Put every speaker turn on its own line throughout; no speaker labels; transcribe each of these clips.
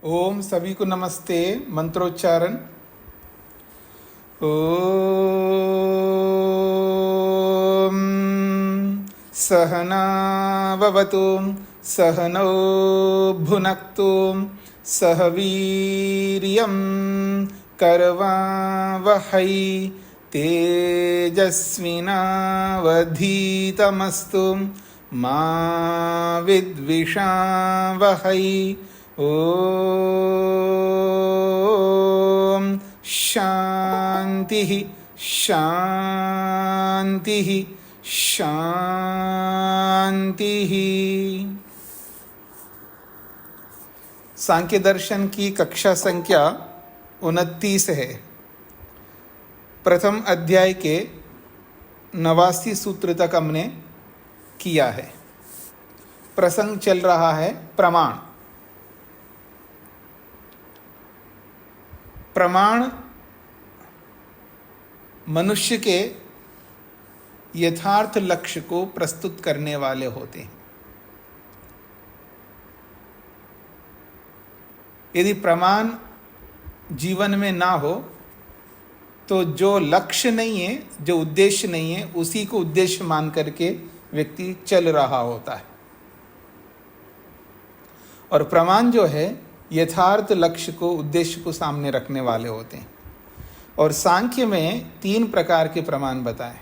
ओम सभी को नमस्ते। मंत्रोच्चारण। ओम सहना भवतु सहनौ भुनक्तु सह वीर्यं करवावहै तेजस्विनावधीतमस्तु मा विद्विषावहै। ओम शांति शांति शांति। सांख्य दर्शन की कक्षा संख्या 29 है। प्रथम अध्याय के 89 सूत्र तक हमने किया है। प्रसंग चल रहा है प्रमाण। प्रमाण मनुष्य के यथार्थ लक्ष्य को प्रस्तुत करने वाले होते हैं। यदि प्रमाण जीवन में ना हो तो जो लक्ष्य नहीं है, जो उद्देश्य नहीं है, उसी को उद्देश्य मान करके व्यक्ति चल रहा होता है। और प्रमाण जो है यथार्थ लक्ष्य को, उद्देश्य को सामने रखने वाले होते हैं। और सांख्य में 3 प्रकार के प्रमाण बताए।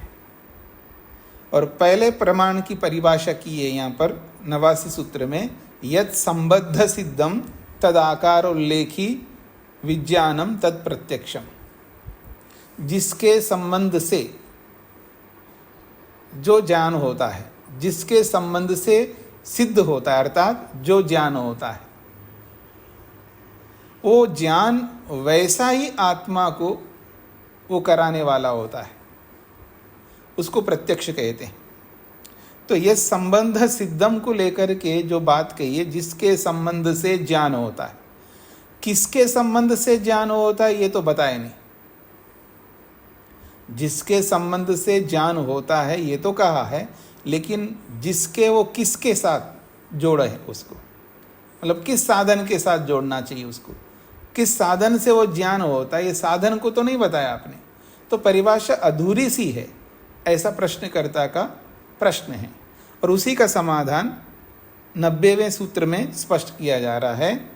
और पहले प्रमाण की परिभाषा की है यहाँ पर 89 सूत्र में, यत् संबद्ध सिद्धम तद आकारोल्लेखी विज्ञानम तत् प्रत्यक्षम। जिसके संबंध से जो ज्ञान होता है, जिसके संबंध से सिद्ध होता है, अर्थात जो ज्ञान होता है, वो ज्ञान वैसा ही आत्मा को वो कराने वाला होता है, उसको प्रत्यक्ष कहते हैं। तो ये संबंध सिद्धम को लेकर के जो बात कही है, जिसके संबंध से ज्ञान होता है, किसके संबंध से ज्ञान होता है ये तो बताया नहीं। जिसके संबंध से ज्ञान होता है ये तो कहा है, लेकिन जिसके वो किसके साथ जोड़ा है उसको, मतलब किस साधन के साथ जोड़ना चाहिए उसको, किस साधन से वो ज्ञान होता है, ये साधन को तो नहीं बताया आपने। तो परिभाषा अधूरी सी है, ऐसा प्रश्नकर्ता का प्रश्न है। और उसी का समाधान 90वें सूत्र में स्पष्ट किया जा रहा है।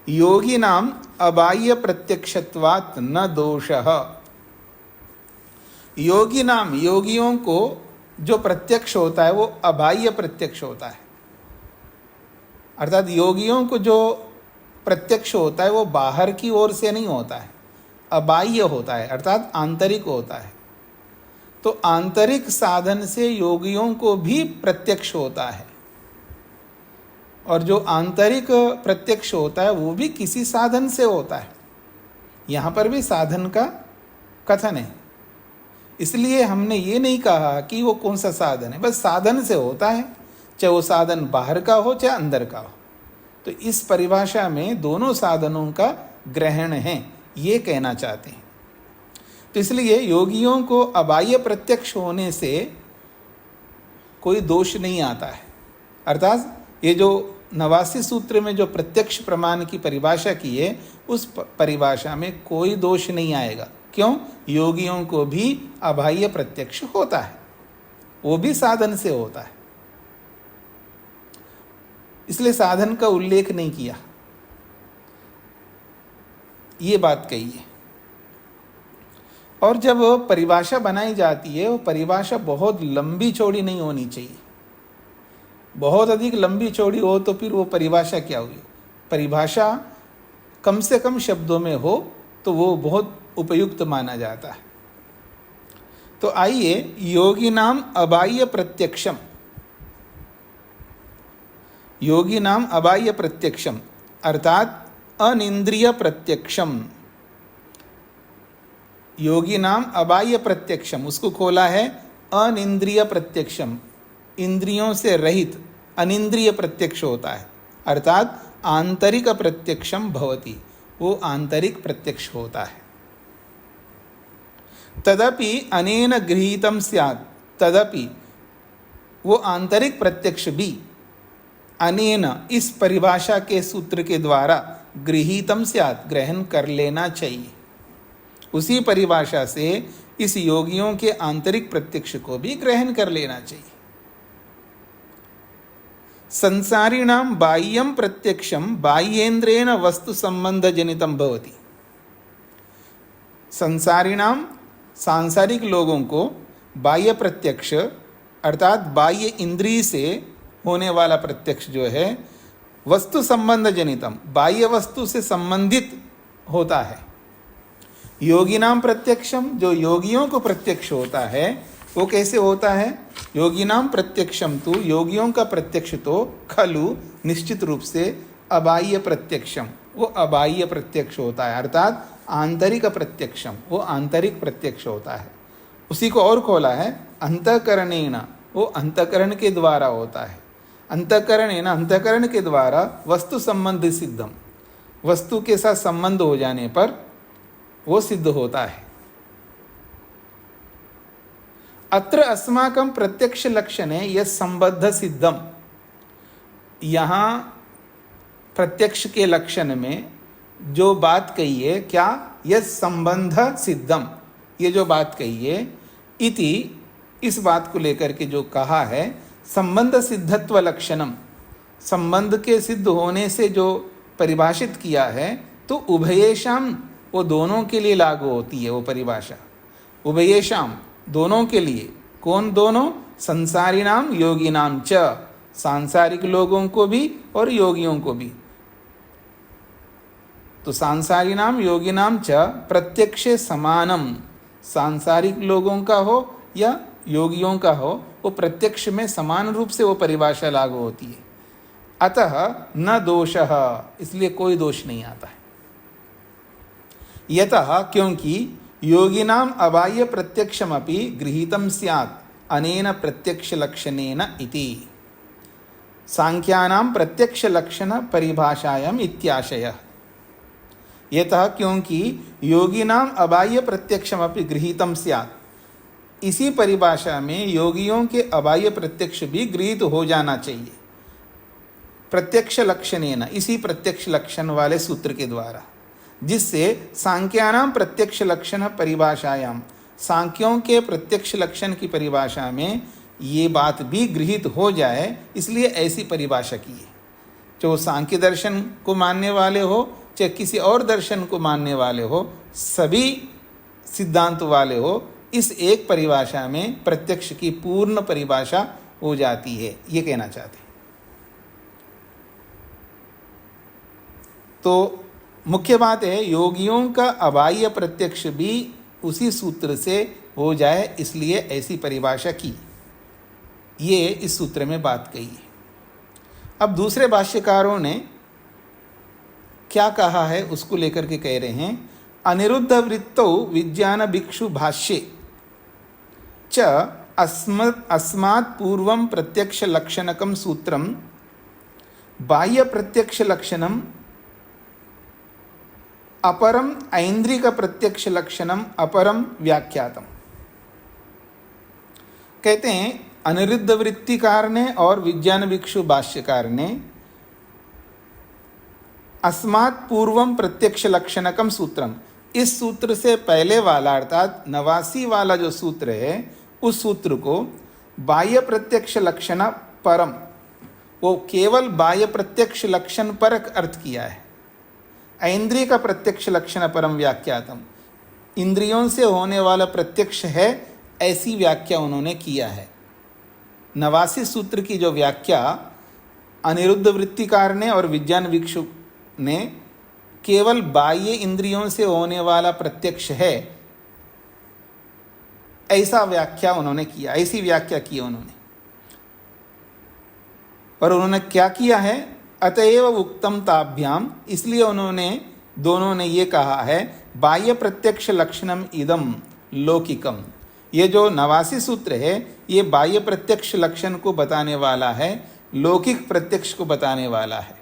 योगी नाम अबाह्य प्रत्यक्षत्वात् न दोषः। योगी नाम, योगियों को जो प्रत्यक्ष होता है वो अबाह्य प्रत्यक्ष होता है। अर्थात योगियों को जो प्रत्यक्ष होता है वो बाहर की ओर से नहीं होता है, अबाह्य होता है, अर्थात आंतरिक होता है। तो आंतरिक साधन से योगियों को भी प्रत्यक्ष होता है। और जो आंतरिक प्रत्यक्ष होता है वो भी किसी साधन से होता है। यहाँ पर भी साधन का कथन है, इसलिए हमने ये नहीं कहा कि वो कौन सा साधन है, बस साधन से होता है, चाहे वो साधन बाहर का हो चाहे अंदर का हो। तो इस परिभाषा में दोनों साधनों का ग्रहण है, ये कहना चाहते हैं। तो इसलिए योगियों को अबाह्य प्रत्यक्ष होने से कोई दोष नहीं आता है। अर्थात ये जो 89 सूत्र में जो प्रत्यक्ष प्रमाण की परिभाषा की है, उस परिभाषा में कोई दोष नहीं आएगा। क्यों? योगियों को भी अबाह्य प्रत्यक्ष होता है, वो भी साधन से होता है, इसलिए साधन का उल्लेख नहीं किया, ये बात कही है। और जब परिभाषा बनाई जाती है, वो परिभाषा बहुत लंबी चौड़ी नहीं होनी चाहिए। बहुत अधिक लंबी चौड़ी हो तो फिर वो परिभाषा क्या हुई। परिभाषा कम से कम शब्दों में हो तो वो बहुत उपयुक्त माना जाता है। तो आइए, योगी नाम अबाह्य प्रत्यक्षम। योगी नाम अबाह्य प्रत्यक्षम अर्थात अनिंद्रिय प्रत्यक्षम। योगी नाम अबाह्य प्रत्यक्षम, उसको खोला है अनिंद्रिय प्रत्यक्षम, इंद्रियों से रहित अनिंद्रिय प्रत्यक्ष होता है, अर्थात आंतरिक प्रत्यक्षम भवति, वो आंतरिक प्रत्यक्ष होता है। तदपि अनेन गृहीतम स्यात्, तदपि वो आंतरिक प्रत्यक्ष भी अनेन इस परिभाषा के सूत्र के द्वारा गृहीतम स्यात् ग्रहण कर लेना चाहिए। उसी परिभाषा से इस योगियों के आंतरिक प्रत्यक्ष को भी ग्रहण कर लेना चाहिए। संसारिणाम बाह्यम प्रत्यक्षम बाह्येन्द्रेण वस्तु संबंध जनितम भवति। संसारिणाम सांसारिक लोगों को बाह्य प्रत्यक्ष अर्थात बाह्य इंद्रिय से होने वाला प्रत्यक्ष जो है वस्तु संबंध जनितम बाह्य वस्तु से संबंधित होता है। योगिनाम प्रत्यक्षम जो योगियों को प्रत्यक्ष होता है वो कैसे होता है? योगिनाम प्रत्यक्षम तो योगियों का प्रत्यक्ष तो खलु निश्चित रूप से अबाह्य प्रत्यक्षम वो अबाह्य प्रत्यक्ष होता है अर्थात आंतरिक प्रत्यक्षम वो आंतरिक प्रत्यक्ष होता है। उसी को और खोला है अंतःकरणेन वो अंतःकरण के द्वारा होता है। अंतःकरणेन अंतःकरण के द्वारा वस्तु संबंध सिद्धम वस्तु के साथ संबंध हो जाने पर वो सिद्ध होता है। अत्र अस्माकं प्रत्यक्ष लक्षणे यह संबद्ध सिद्धम यहाँ प्रत्यक्ष के लक्षण में जो बात कही है क्या? यह संबंध सिद्धम ये जो बात कही है इति इस बात को लेकर के जो कहा है संबंध सिद्धत्व लक्षणम संबंध के सिद्ध होने से जो परिभाषित किया है तो उभयेषाम वो दोनों के लिए लागू होती है वो परिभाषा। उभयेषाम दोनों के लिए। कौन दोनों? संसारिणाम योगिनाम च सांसारिक लोगों को भी और योगियों को भी। तो सांसारिणाम योगिनाम च प्रत्यक्षे समानम सांसारिक लोगों का हो या योगियों का हो वो प्रत्यक्ष में समान रूप से वो परिभाषा लागू होती है। अतः न दोषः इसलिए कोई दोष नहीं आता है। यतः क्योंकि योगिनाम अबाह्य प्रत्यक्षमपि गृहीतम स्यात् अनेन प्रत्यक्ष लक्षणेन इति सांख्यानां प्रत्यक्ष लक्षण परिभाषायाम इत्याशयः। यतः क्योंकि योगिनाम अबाह्य प्रत्यक्षमपि गृहीतम स्यात् इसी परिभाषा में योगियों के अबाह्य प्रत्यक्ष भी गृहीत हो जाना चाहिए प्रत्यक्ष लक्षणेन इसी प्रत्यक्ष लक्षण वाले सूत्र के द्वारा जिससे सांख्यानां प्रत्यक्ष लक्षण परिभाषायाम सांख्यों के प्रत्यक्ष लक्षण की परिभाषा में ये बात भी गृहीत हो जाए इसलिए ऐसी परिभाषा की है। जो सांख्य दर्शन को मानने वाले हो चाहे किसी और दर्शन को मानने वाले हो सभी सिद्धांत वाले हो इस एक परिभाषा में प्रत्यक्ष की पूर्ण परिभाषा हो जाती है ये कहना चाहते हैं। तो मुख्य बात है योगियों का अबाह्य प्रत्यक्ष भी उसी सूत्र से हो जाए इसलिए ऐसी परिभाषा की ये इस सूत्र में बात कही है। अब दूसरे भाष्यकारों ने क्या कहा है उसको लेकर के कह रहे हैं अनिरुद्ध वृत्तौ विज्ञान भिक्षु भाष्ये च अस्मात् पूर्वं प्रत्यक्ष लक्षणकं सूत्रम बाह्य प्रत्यक्ष लक्षणम अपरम ऐन्द्रिक प्रत्यक्ष लक्षणम अपरम व्याख्यातम। कहते हैं अनिरुद्ध वृत्तिकार ने और विज्ञान भिक्षु भाष्यकार ने अस्मात् पूर्वम प्रत्यक्ष लक्षणकम सूत्रम इस सूत्र से पहले वाला अर्थात 89 वाला जो सूत्र है उस सूत्र को बाह्य प्रत्यक्ष लक्षण परम वो केवल बाह्य प्रत्यक्ष लक्षण परक अर्थ किया है। ऐन्द्रिय का प्रत्यक्ष लक्षण परम व्याख्यातम इंद्रियों से होने वाला प्रत्यक्ष है ऐसी व्याख्या उन्होंने किया है। 89 सूत्र की जो व्याख्या अनिरुद्ध वृत्तिकार ने और विज्ञान भिक्षु ने केवल बाह्य इंद्रियों से होने वाला प्रत्यक्ष है ऐसा व्याख्या उन्होंने किया ऐसी व्याख्या की उन्होंने। और उन्होंने क्या किया है अतएव उक्तम ताभ्याम इसलिए उन्होंने दोनों ने ये कहा है बाह्य प्रत्यक्ष लक्षणम इदम लौकिकम ये जो 89 सूत्र है ये बाह्य प्रत्यक्ष लक्षण को बताने वाला है लौकिक प्रत्यक्ष को बताने वाला है।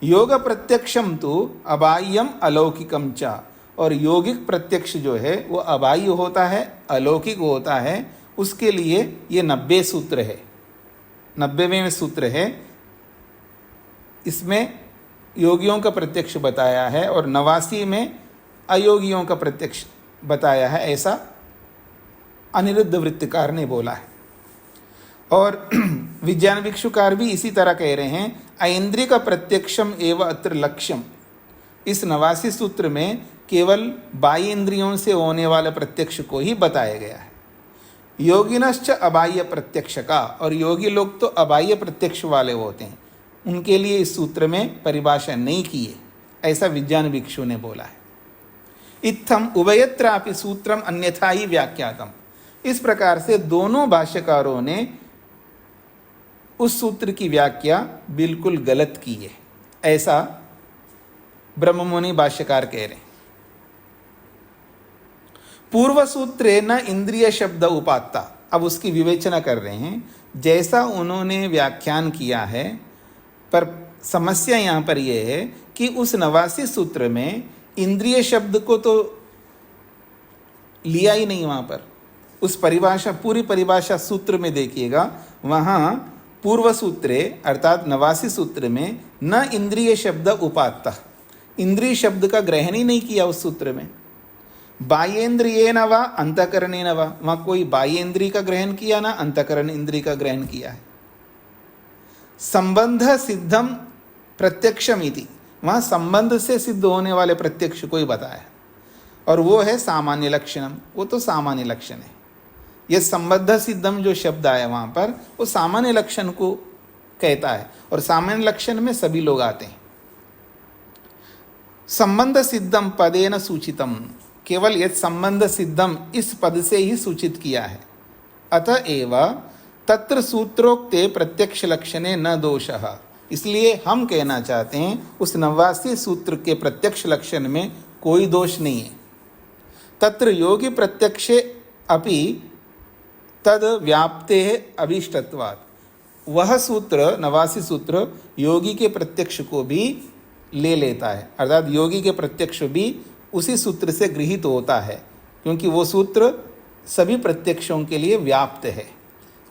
योग प्रत्यक्षम तो अबाह्यम अलौकिकम च और यौगिक प्रत्यक्ष जो है वो अबाह्य होता है अलौकिक होता है उसके लिए ये 90 सूत्र है 90वें सूत्र है इसमें योगियों का प्रत्यक्ष बताया है और 89 में अयोगियों का प्रत्यक्ष बताया है, ऐसा अनिरुद्ध वृत्तिकार ने बोला है। और विज्ञान भिक्षुकार भी इसी तरह कह रहे हैं, ऐन्द्रिय का प्रत्यक्षम एवं अत्र लक्ष्यम। इस 89 सूत्र में केवल बाह्य इंद्रियों से होने वाले प्रत्यक्ष को ही बताया गया है। योगिनश्च अबाह्य प्रत्यक्ष का, और योगी लोग तो अबाह्य प्रत्यक्ष वाले होते हैं, उनके लिए इस सूत्र में परिभाषा नहीं की है, ऐसा विज्ञान भिक्षु ने बोला है। इत्थम उभयत्रापि सूत्रम अन्यथा ही व्याख्यातम। इस प्रकार से दोनों भाष्यकारों ने उस सूत्र की व्याख्या बिल्कुल गलत की है, ऐसा ब्रह्ममुनि भाष्यकार कह रहे हैं। पूर्व सूत्रे न इंद्रिय शब्द उपात्ता, अब उसकी विवेचना कर रहे हैं जैसा उन्होंने व्याख्यान किया है, पर समस्या यहाँ पर यह है कि उस 89 सूत्र में इंद्रिय शब्द को तो लिया ही नहीं। वहाँ पर उस परिभाषा, पूरी परिभाषा सूत्र में देखिएगा, वहाँ पूर्व सूत्रे अर्थात 89 सूत्र में न इंद्रिय शब्द उपात्ता, इंद्रिय शब्द का ग्रहण ही नहीं किया उस सूत्र में। बाह्येन्द्रियेन व अंतःकरणेन व, वहाँ कोई बाह्येन्द्रिय का ग्रहण किया ना अंतःकरण इंद्रिय का ग्रहण किया है। संबंध सिद्धम प्रत्यक्षमिति, वहाँ संबंध से सिद्ध होने वाले प्रत्यक्ष को ही बताया, और वो है सामान्य लक्षणम, वो तो सामान्य लक्षण है। ये संबद्ध सिद्धम जो शब्द आया वहाँ पर, वो सामान्य लक्षण को कहता है, और सामान्य लक्षण में सभी लोग आते हैं। संबंध सिद्धम पदेन सूचितम, केवल यह संबंध सिद्धम इस पद से ही सूचित किया है। अतएव तत्र सूत्रोक्ते प्रत्यक्ष लक्षणे न दोषः, इसलिए हम कहना चाहते हैं उस 89 सूत्र के प्रत्यक्ष लक्षण में कोई दोष नहीं है। तत्र योगी प्रत्यक्षे अपि तद व्याप्ते अभीष्टत्वात्, वह सूत्र 89 सूत्र योगी के प्रत्यक्ष को भी ले लेता है, अर्थात योगी के प्रत्यक्ष भी उसी सूत्र से गृहीत होता है, क्योंकि वो सूत्र सभी प्रत्यक्षों के लिए व्याप्त है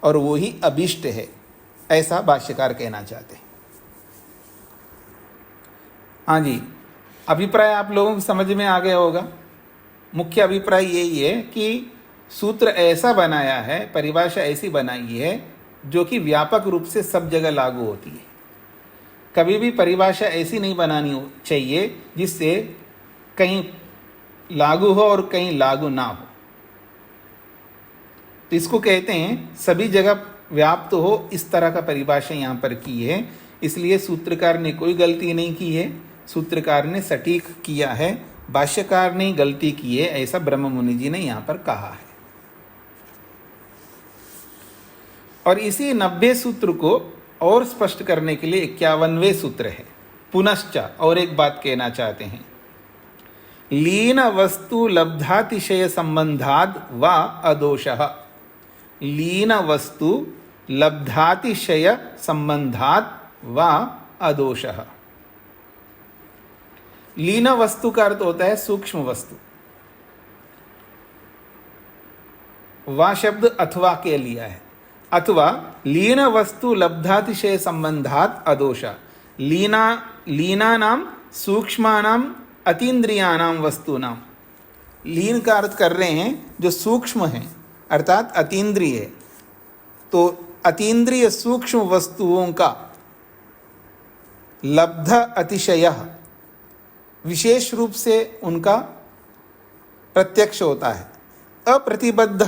और वो ही अभीष्ट है, ऐसा भाष्यकार कहना चाहते हैं। हाँ जी, अभिप्राय आप लोगों को समझ में आ गया होगा। मुख्य अभिप्राय यही है कि सूत्र ऐसा बनाया है, परिभाषा ऐसी बनाई है जो कि व्यापक रूप से सब जगह लागू होती है। कभी भी परिभाषा ऐसी नहीं बनानी चाहिए जिससे कहीं लागू हो और कहीं लागू ना हो। तो इसको कहते हैं सभी जगह व्याप्त हो, इस तरह का परिभाषा यहाँ पर की है। इसलिए सूत्रकार ने कोई गलती नहीं की है, सूत्रकार ने सटीक किया है, भाष्यकार ने गलती की है, ऐसा ब्रह्ममुनि जी ने यहाँ पर कहा है। और इसी 90 सूत्र को और स्पष्ट करने के लिए 51वें सूत्र है। पुनश्च और एक बात कहना चाहते हैं, लीन वस्तु लब्धातिशय संबंधाद व अदोषः, लीन वस्तु लब्धातिशय संबंधात व अदोषः। लीन वस्तु का अर्थ होता है सूक्ष्म वस्तु। वा शब्द अथवा के लिया है, अथवा लीन वस्तु लब्धातिशय संबंधात अदोषः। लीनानाम सूक्ष्मानाम अतीन्द्रियानाम वस्तूनाम, लीन का अर्थ कर रहे हैं जो सूक्ष्म हैं अर्थात अतीन्द्रिय है। तो अतीन्द्रिय सूक्ष्म वस्तुओं का लब्ध अतिशय विशेष रूप से उनका प्रत्यक्ष होता है। अप्रतिबद्ध,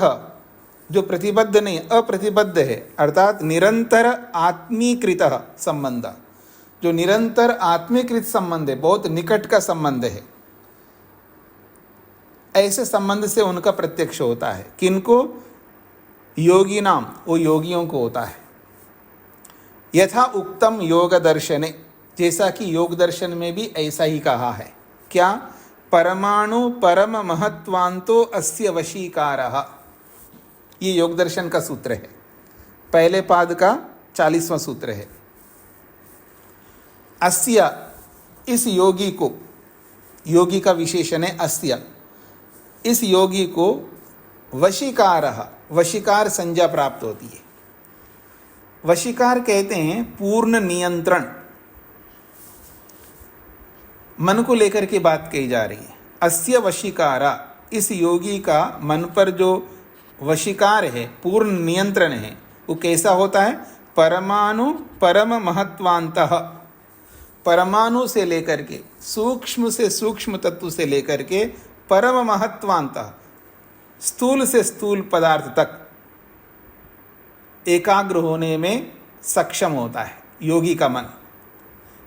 जो प्रतिबद्ध नहीं, अप्रतिबद्ध है अर्थात निरंतर आत्मीकृत संबंध, जो निरंतर आत्मीकृत संबंध है, बहुत निकट का संबंध है, ऐसे संबंध से उनका प्रत्यक्ष होता है। किनको? योगी नाम, वो योगियों को होता है। यथा उक्तम योग दर्शने, जैसा कि योग दर्शन में भी ऐसा ही कहा है। क्या? परमाणु परम महत्वांतो अस्य वशीकारः, ये योग दर्शन का सूत्र है, पहले पाद का 40वां सूत्र है। अस्य, इस योगी को, योगी का विशेषण है अस्य, इस योगी को वशीकारः, वशीकार संज्ञा प्राप्त होती है। वशीकार कहते हैं पूर्ण नियंत्रण, मन को लेकर के बात कही जा रही है। अस्य वशीकारा, इस योगी का मन पर जो वशीकार है, पूर्ण नियंत्रण है, वो कैसा होता है? परमाणु परम महत्वांतः, परमाणु से लेकर के सूक्ष्म से सूक्ष्म तत्व से लेकर के परम महत्वांतः, स्थूल से स्थूल पदार्थ तक एकाग्र होने में सक्षम होता है योगी का मन।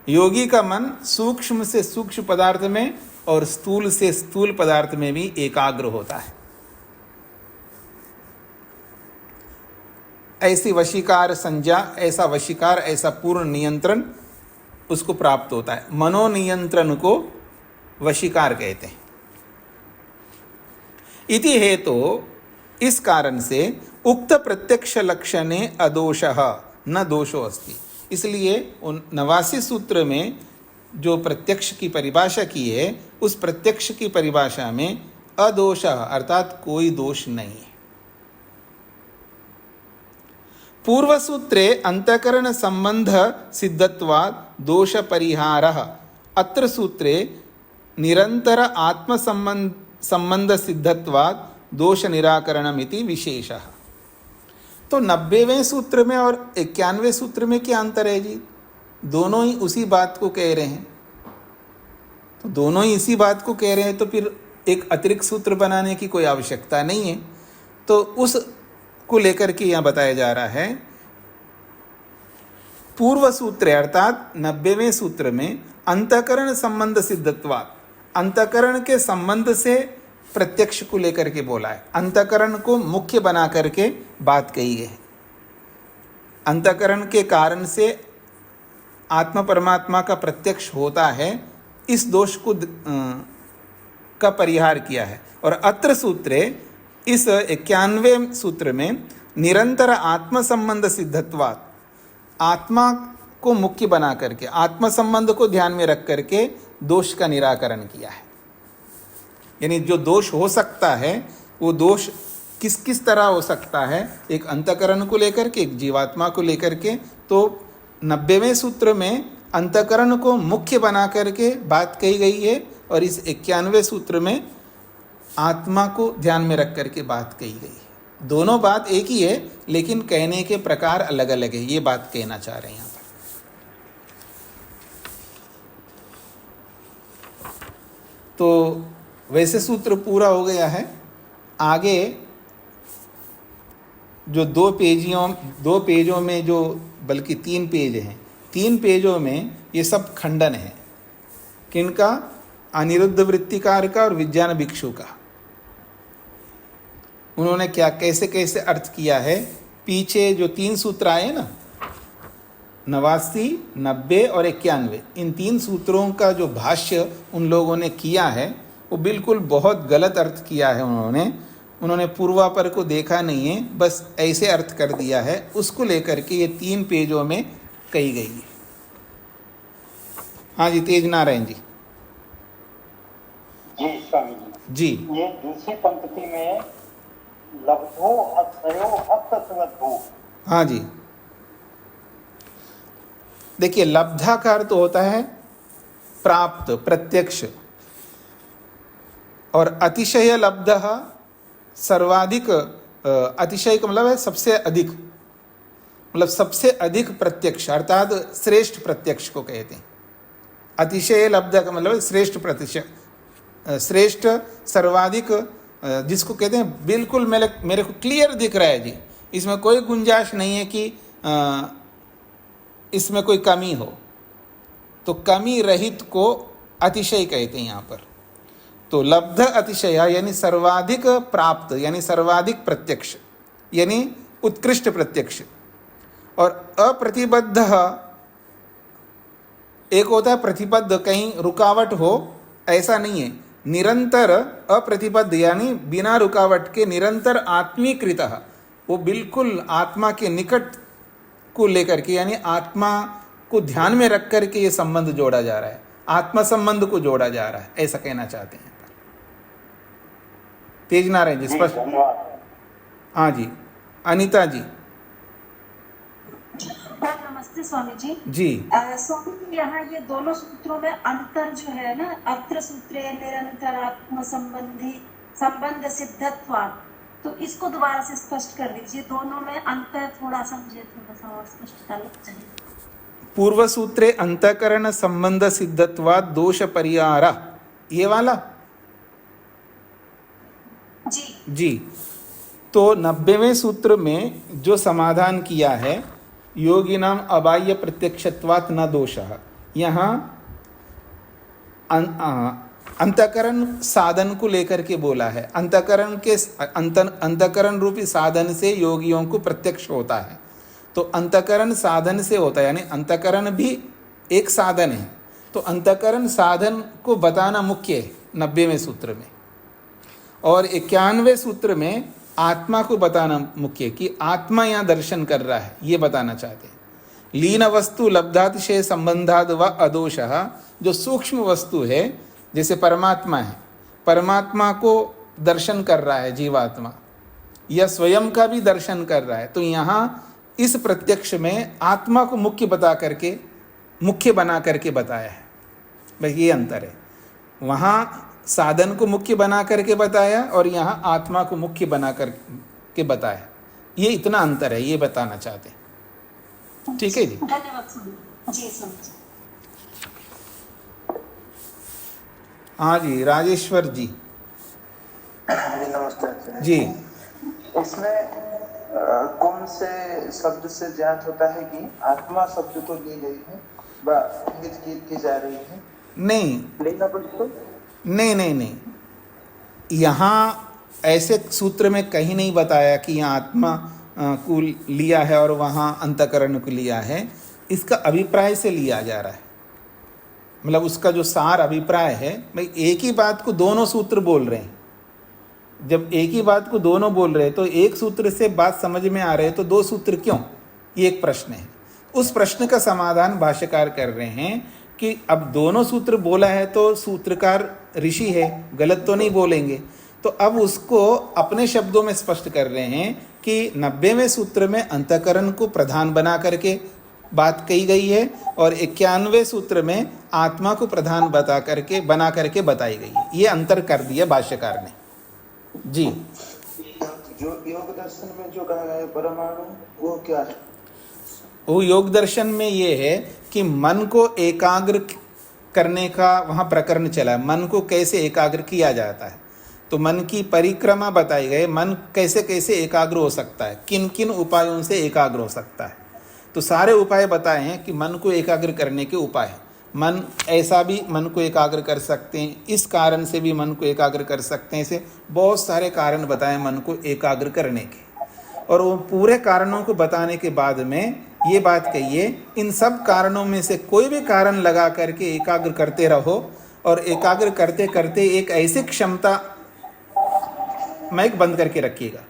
योगी का मन सूक्ष्म से सूक्ष्म पदार्थ में और स्थूल से स्थूल पदार्थ में भी एकाग्र होता है। ऐसी वशीकार संज्ञा, ऐसा वशीकार, ऐसा पूर्ण नियंत्रण उसको प्राप्त होता है। मनोनियंत्रण को वशीकार कहते हैं। इति हेतु, इस कारण से उक्त प्रत्यक्ष लक्षणे अदोषः न दोषो अस्ति। इसलिए उन 89 सूत्र में जो प्रत्यक्ष की परिभाषा की है, उस प्रत्यक्ष की परिभाषा में अदोषः अर्थात कोई दोष नहीं है। पूर्व सूत्रे अंतःकरण संबंध सिद्धत्वात् दोष परिहारः, अत्र सूत्रे निरंतर आत्म संबंध सिद्धत्वात् दोष निराकरणमिति विशेषः। तो 90वें सूत्र में और 91वें सूत्र में क्या अंतर है जी? दोनों ही उसी बात को कह रहे हैं। तो दोनों ही इसी बात को कह रहे हैं, तो फिर एक अतिरिक्त सूत्र बनाने की कोई आवश्यकता नहीं है। तो उस को लेकर के यहाँ बताया जा रहा है। पूर्व सूत्र अर्थात 90वें सूत्र में अंतःकरण संबंध सिद्धत्वात्, अंतःकरण के संबंध से प्रत्यक्ष को लेकर के बोला है। अंतःकरण को मुख्य बना करके बात कही है। अंतःकरण के कारण से आत्मा परमात्मा का प्रत्यक्ष होता है, इस दोष को का परिहार किया है। और अत्र सूत्रे, इस 91वें सूत्र में निरंतर आत्म संबंध सिद्धत्वात्, आत्मा को मुख्य बना करके, आत्म संबंध को ध्यान में रख करके दोष का निराकरण किया है। यानी जो दोष हो सकता है, वो दोष किस किस तरह हो सकता है? एक अंतःकरण को लेकर के, एक जीवात्मा को लेकर के। तो 90वें सूत्र में अंतःकरण को मुख्य बना करके बात कही गई है, और इस 91वें सूत्र में आत्मा को ध्यान में रख करके बात कही गई है। दोनों बात एक ही है, लेकिन कहने के प्रकार अलग अलग है। ये बात कहना चाह रहे हैं यहाँ पर। तो वैसे सूत्र पूरा हो गया है। आगे जो 2 पेजों में, जो बल्कि 3 पेज हैं, 3 पेजों में ये सब खंडन है। किनका? अनिरुद्ध वृत्तिकार का और विज्ञान भिक्षु का। उन्होंने क्या कैसे कैसे अर्थ किया है। पीछे जो 3 सूत्र आए ना, 89, 90 और 91, इन 3 सूत्रों का जो भाष्य उन लोगों ने किया है, वो बिल्कुल बहुत गलत अर्थ किया है। उन्होंने पूर्वापर को देखा नहीं है, बस ऐसे अर्थ कर दिया है। उसको लेकर के ये 3 पेजों में कही गई है। हाँ जी, तेज नारायण जी।
जी स्वामी
जी,
ये दूसरी पंक्ति में लब्धो अक्षयो अतत्वतो।
हाँ जी, देखिए, लब्धा का अर्थ होता है प्राप्त, प्रत्यक्ष, और अतिशय लब्ध सर्वाधिक। अतिशय का मतलब है सबसे अधिक, मतलब सबसे अधिक प्रत्यक्ष, अर्थात श्रेष्ठ प्रत्यक्ष को कहते हैं। अतिशय लब्ध का मतलब श्रेष्ठ प्रत्यक्ष, श्रेष्ठ, सर्वाधिक, जिसको कहते हैं बिल्कुल मेरे को क्लियर दिख रहा है जी, इसमें कोई गुंजाइश नहीं है कि इसमें कोई कमी हो। तो कमी रहित को अतिशय कहते हैं यहाँ पर। तो लब्ध अतिशय यानी सर्वाधिक प्राप्त, यानी सर्वाधिक प्रत्यक्ष, यानी उत्कृष्ट प्रत्यक्ष। और अप्रतिबद्ध, एक होता है प्रतिबद्ध, कहीं रुकावट हो, ऐसा नहीं है। निरंतर अप्रतिबद्ध यानी बिना रुकावट के निरंतर आत्मीकृत, वो बिल्कुल आत्मा के निकट को लेकर के, यानी आत्मा को ध्यान में रख कर के ये संबंध जोड़ा जा रहा है, आत्मा संबंध को जोड़ा जा रहा है, ऐसा कहना चाहते हैं। तेज नारायण जी, स्पष्ट? हाँ जी, अनीता जी।
नमस्ते स्वामी जी।
जी
स्वामी यहाँ ये दोनों सूत्रों में अंतर जो है ना, अत्र सूत्रे निरंतर आत्म संबंधी संबंध सिद्धत्वात्, तो इसको दोबारा से स्पष्ट कर दीजिए। दोनों में अंतर थोड़ा सा मुझे थोड़ा सा और स्पष्टता चाहिए।
पूर्व सूत्रे अंतकरण संबंध सिद्धत्वात् दोष परिहार, ये वाला
जी
जी। तो 90वें सूत्र में जो समाधान किया है, योगी नाम अबाह्य प्रत्यक्षत्वात् न दोषः, यहाँ अंतकरण साधन को लेकर के बोला है। अंतकरण के अंतकरण रूपी साधन से योगियों को प्रत्यक्ष होता है। तो अंतकरण साधन से होता है, यानी अंतकरण भी एक साधन है। तो अंतकरण साधन को बताना मुख्य है 90वें सूत्र में, और 91वें सूत्र में आत्मा को बताना मुख्य है कि आत्मा यहाँ दर्शन कर रहा है, ये बताना चाहते हैं। लीन वस्तु लब्धातिशय संबंधाद व अदोषः, जो सूक्ष्म वस्तु है जैसे परमात्मा है, परमात्मा को दर्शन कर रहा है जीवात्मा, या स्वयं का भी दर्शन कर रहा है। तो यहाँ इस प्रत्यक्ष में आत्मा को मुख्य बता करके, मुख्य बना करके बताया है। बस ये अंतर है। वहाँ साधन को मुख्य बना करके बताया और यहाँ आत्मा को मुख्य बना करके बताया। ये इतना अंतर है, ये बताना चाहते हैं। ठीक है जी,
धन्यवाद स्वामी जी। स्वामी
हाँ जी, राजेश्वर जी।
जी नमस्ते
जी,
इसमें कौन से शब्द से ज्ञात होता है कि आत्मा शब्द को ली गई है व इंगित की जा रही है?
नहीं
लेना पड़ता
नहीं, यहाँ ऐसे सूत्र में कहीं नहीं बताया कि यहाँ आत्मा को लिया है और वहाँ अंतकरण को लिया है। इसका अभिप्राय से लिया जा रहा है, मतलब उसका जो सार अभिप्राय है, भाई एक ही बात को दोनों सूत्र बोल रहे हैं। जब एक ही बात को दोनों बोल रहे हैं तो एक सूत्र से बात समझ में आ रहे है तो दो सूत्र क्यों, ये एक प्रश्न है। उस प्रश्न का समाधान भाष्यकार कर रहे हैं कि अब दोनों सूत्र बोला है तो सूत्रकार ऋषि है, गलत तो नहीं बोलेंगे। तो अब उसको अपने शब्दों में स्पष्ट कर रहे हैं कि 90वें सूत्र में अंतकरण को प्रधान बना करके बात कही गई है और 91वें सूत्र में आत्मा को प्रधान बना करके बताई गई है। ये अंतर कर दिया भाष्यकार ने जी।
जो योग दर्शन में जो कहा गया है परमाणु, वो क्या है?
वो योग दर्शन में ये है कि मन को एकाग्र करने का वहाँ प्रकरण चला है। मन को कैसे एकाग्र किया जाता है, तो मन की परिक्रमा बताई गई। मन कैसे कैसे एकाग्र हो सकता है, किन किन उपायों से एकाग्र हो सकता है। तो सारे उपाय बताए हैं कि मन को एकाग्र करने के उपाय। मन ऐसा भी मन को एकाग्र कर सकते हैं, इस कारण से भी मन को एकाग्र कर सकते हैं। ऐसे बहुत सारे कारण बताए मन को एकाग्र करने के, और वो पूरे कारणों को बताने के बाद में ये बात कहिए, इन सब कारणों में से कोई भी कारण लगा करके एकाग्र करते रहो, और एकाग्र करते करते एक ऐसी क्षमता, माइक बंद करके रखिएगा,